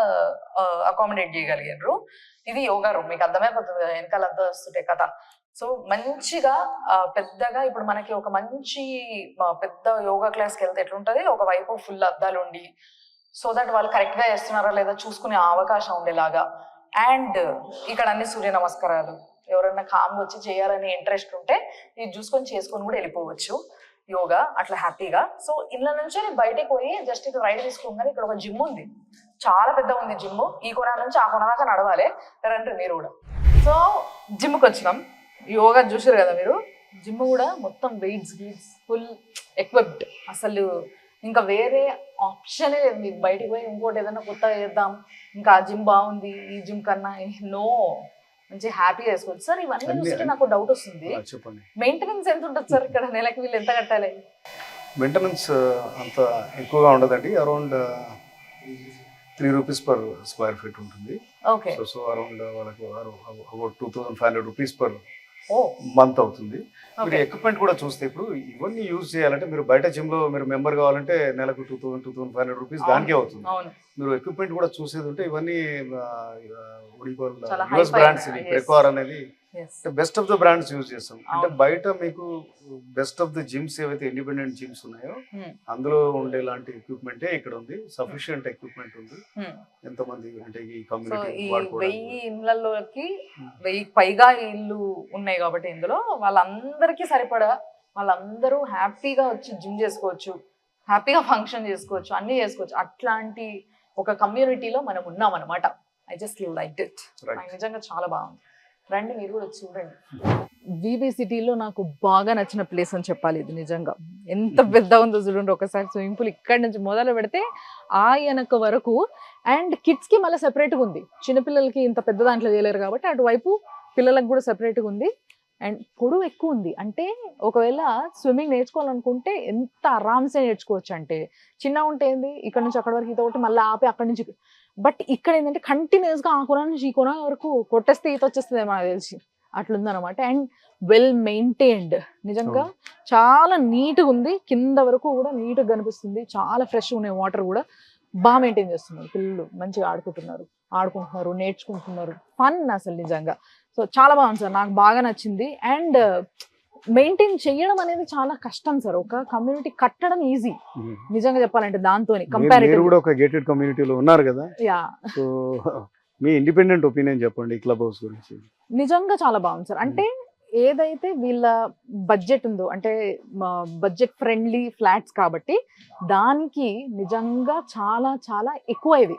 అకామిడేట్ చేయగలిగారు. ఇది యోగా రూమ్, మీకు అర్థమైపోతుంది కదా వెనకాల అంతా వస్తుంటే కథ. సో మంచిగా పెద్దగా ఇప్పుడు మనకి ఒక మంచి పెద్ద యోగా క్లాస్కి వెళ్తే ఎట్లుంటది, ఒకవైపు ఫుల్ అద్దాలు ఉండి, సో దట్ వాళ్ళు కరెక్ట్ గా చేస్తున్నారా లేదా చూసుకునే అవకాశం ఉండేలాగా. అండ్ ఇక్కడ అన్ని సూర్య నమస్కారాలు, ఎవరైనా కామ్ వచ్చి చేయాలని ఇంట్రెస్ట్ ఉంటే ఇది చూసుకొని చేసుకొని కూడా వెళ్ళిపోవచ్చు యోగా అట్లా హ్యాపీగా. సో ఇళ్ళ నుంచి బయటకు పోయి జస్ట్ ఇక్కడ రైడ్ తీసుకోగానే ఇక్కడ ఒక జిమ్ ఉంది, చాలా పెద్ద ఉంది జిమ్. ఈ కొన నుంచి ఆ కొన దాకా నడవాలి, రండి మీరు కూడా. సో జిమ్కి వచ్చినాం, యోగా చూసారు కదా మీరు. జిమ్ కూడా మొత్తం వెయిట్స్ ఫుల్ ఎక్విప్డ్, అసలు ఇంకా వేరే ఆప్షనే లేదు మీకు. బయటికి పోయి ఇంకోటి ఏదైనా కొత్తగా చేద్దాం, ఇంకా ఆ జిమ్ బాగుంది ఈ జిమ్ కన్నా, నో, మంచి హ్యాపీగా వేసుకోవచ్చు సార్. ఇవన్నీ చూస్తే నాకు డౌట్ వస్తుంది, మెయింటెనెన్స్ ఎంత ఉంటుంది సార్ ఇక్కడ, నెలకి వీళ్ళు ఎంత కట్టాలి? మెయింటెనెన్స్ అంత ఎక్కువగా ఉండదండి, around 3 rupees per square feet ఉంటుంది. ఓకే. సో అరౌండ్ వాళ్ళకి అబౌట్ 2500 రూపీస్ పర్ మంత్ అవుతుంది. మీరు ఎక్విప్మెంట్ కూడా చూస్తే ఇప్పుడు ఇవన్నీ యూజ్ చేయాలంటే మీరు బయట జిమ్ లో మీరు మెంబర్ కావాలంటే నెలకు 2500 రూపీస్ దానికే అవుతుంది. మీరు ఎక్విప్మెంట్ కూడా చూసేది ఉంటే ఇవన్నీ యుఎస్ బ్రాండ్స్, ప్రెకార్ అనేది best of the brands use చేస్తాం. అంటే బయట మీకు బెస్ట్ ఆఫ్ ద జిమ్స్ ఏవైతే ఇండిపెండెంట్ జిమ్స్ ఉన్నాయో అందులో ఉండే లాంటి ఎక్విప్మెంటే ఇక్కడ ఉంది, సఫిషియంట్ ఎక్విప్మెంట్ ఉంది. ఎంతమంది అంటే ఈ కమ్యూనిటీ 1000 ఇళ్ళలోకి 1000 పైగా ఇల్లు ఉన్నాయి కాబట్టి ఇందులో వాళ్ళందరికీ సరిపడా వాళ్ళందరూ హ్యాపీగా వచ్చి జిమ్ చేసుకోవచ్చు, హ్యాపీగా ఫంక్షన్ చేసుకోవచ్చు, అన్ని చేసుకోవచ్చు. అట్లాంటి ఒక కమ్యూనిటీలో మనం ఉన్నాం అనమాట. ఐ జస్ట్ లైక్ ఇట్, నిజంగా చాలా బాగుంది. రండి మీరు కూడా చూడండి. విబి సిటీలో నాకు బాగా నచ్చిన ప్లేస్ అని చెప్పాలి ఇది. నిజంగా ఎంత పెద్ద ఉందో చూడండి ఒకసారి. స్విమ్మింగ్ పూల్ ఇక్కడ నుంచి మొదలు పెడితే ఆ వెనక వరకు, అండ్ కిడ్స్కి మళ్ళీ సెపరేట్గా ఉంది. చిన్నపిల్లలకి ఇంత పెద్ద దాంట్లో చేయలేరు కాబట్టి అటువైపు పిల్లలకు కూడా సెపరేట్గా ఉంది. అండ్ పొడవు ఎక్కువ ఉంది, అంటే ఒకవేళ స్విమ్మింగ్ నేర్చుకోవాలనుకుంటే ఎంత ఆరామ్సే నేర్చుకోవచ్చు. అంటే చిన్న ఉంటే ఏంది ఇక్కడ నుంచి అక్కడ వరకు ఈత కొట్టి మళ్ళీ ఆపి అక్కడి నుంచి, బట్ ఇక్కడ ఏంటంటే కంటిన్యూస్గా ఆ కొన నుంచి ఈ కొన వరకు కొట్టేస్తే ఈత వచ్చేస్తుంది మనకు తెలిసి, అట్లుందనమాట. అండ్ వెల్ మెయింటైన్డ్, నిజంగా చాలా నీట్గా ఉంది. కింద వరకు కూడా నీట్గా కనిపిస్తుంది, చాలా ఫ్రెష్గా ఉన్నాయి. వాటర్ కూడా బాగా మెయింటైన్ చేస్తున్నారు, పిల్లలు మంచిగా ఆడుకుంటున్నారు, నేర్చుకుంటున్నారు. ఫన్ అసలు నిజంగా. సో చాలా బాగుంది సార్, నాకు బాగా నచ్చింది. అండ్ మెయింటైన్ చేయడం అనేది చాలా కష్టం సార్. ఒక కమ్యూనిటీ కట్టడం ఈజీ నిజంగా చెప్పాలంటే, దాంతో కంపారిటివ్ కూడా ఒక గేటెడ్ కమ్యూనిటీలో ఉన్నారు కదా. సో మీ ఇండిపెండెంట్ ఒపీనియన్ చెప్పండి ఈ క్లబ్ హౌస్ గురించి. నిజంగా చాలా బాగుంది సార్. అంటే ఏదైతే వీళ్ళ బడ్జెట్ ఉందో, అంటే బడ్జెట్ ఫ్రెండ్లీ ఫ్లాట్స్ కాబట్టి దానికి నిజంగా చాలా చాలా ఎక్కువ ఇవి.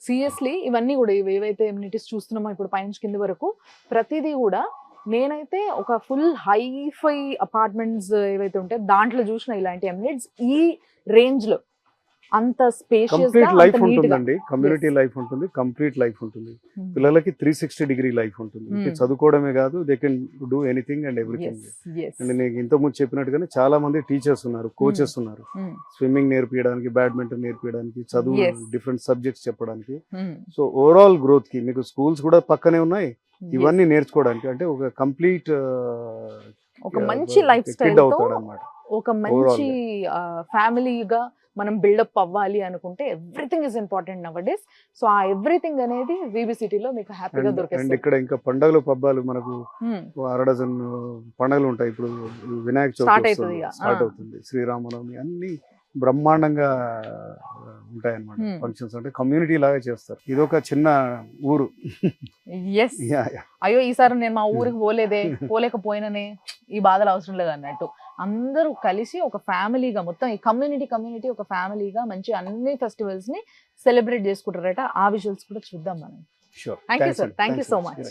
సీరియస్లీ ఇవన్నీ కూడా ఏవైతే ఎమ్యూనిటీస్ చూస్తున్నామో ఇప్పుడు పైనుంచి కింది వరకు ప్రతిదీ కూడా, నేనైతే ఒక ఫుల్ హైఫై అపార్ట్మెంట్స్ ఏవైతే ఉంటాయో దాంట్లో చూసిన ఇలాంటి ఎమ్యూనిటీస్ ఈ రేంజ్ లో అంత స్పేషియస్ గా లైఫ్ ఉంటుందండి. కమ్యూనిటీ లైఫ్ ఉంటుంది, కంప్లీట్ లైఫ్ ఉంటుంది. పిల్లలకి 360 డిగ్రీ లైఫ్ ఉంటుంది. చదువుకోవడమే కాదు, they can do anything and everything. And నేను ఇంతకుముందు చెప్పినట్టుగానే చాలా మంది టీచర్స్ ఉన్నారు, కోచెస్ ఉన్నారు, స్విమ్మింగ్ నేర్పించడానికి, బ్యాడ్మింటన్ నేర్పించడానికి, చదువు డిఫరెంట్ సబ్జెక్ట్స్ చెప్పడానికి. సో ఓవరాల్ గ్రోత్ కి మీకు స్కూల్స్ కూడా పక్కనే ఉన్నాయి, ఇవన్నీ నేర్చుకోవడానికి. అంటే ఒక కంప్లీట్ ఒక మంచి లైఫ్ స్టైల్ అవుతాడు అన్నమాట. ఒక మంచి ఫ్యామిలీగా మనం బిల్డప్ అవ్వాలి అనుకుంటే everything is important now days. So ఆ ఎవ్రీథింగ్ అనేది విబి సిటీలో మీకు హ్యాపీగా దొరుకుతుంది. ఇక్కడ ఇంకా పండుగలు పబ్బాలు మనకు 6 పండుగలు ఉంటాయి. ఇప్పుడు వినాయక చవితి స్టార్ట్ అవుతుంది, శ్రీరామనవమి, అన్ని బ్రహ్మాండంగా ఉంటాయన్నమాట ఫంక్షన్స్. అంటే కమ్యూనిటీ లాగా చేస్తారు. ఇది ఒక చిన్న ఊరు. అయ్యో ఈసారి నేను మా ఊరికి పోలేకపోయిననే, ఈ బాధలు అవసరం లేదు అన్నట్టు. అందరూ కలిసి ఒక ఫ్యామిలీగా మొత్తం ఈ కమ్యూనిటీ ఒక ఫ్యామిలీగా మంచి అన్ని ఫెస్టివల్స్ ని సెలబ్రేట్ చేసుకుంటారట. ఆ విజువల్స్ కూడా చూద్దాం మనం. Sure. Thank you sir, thank you so much.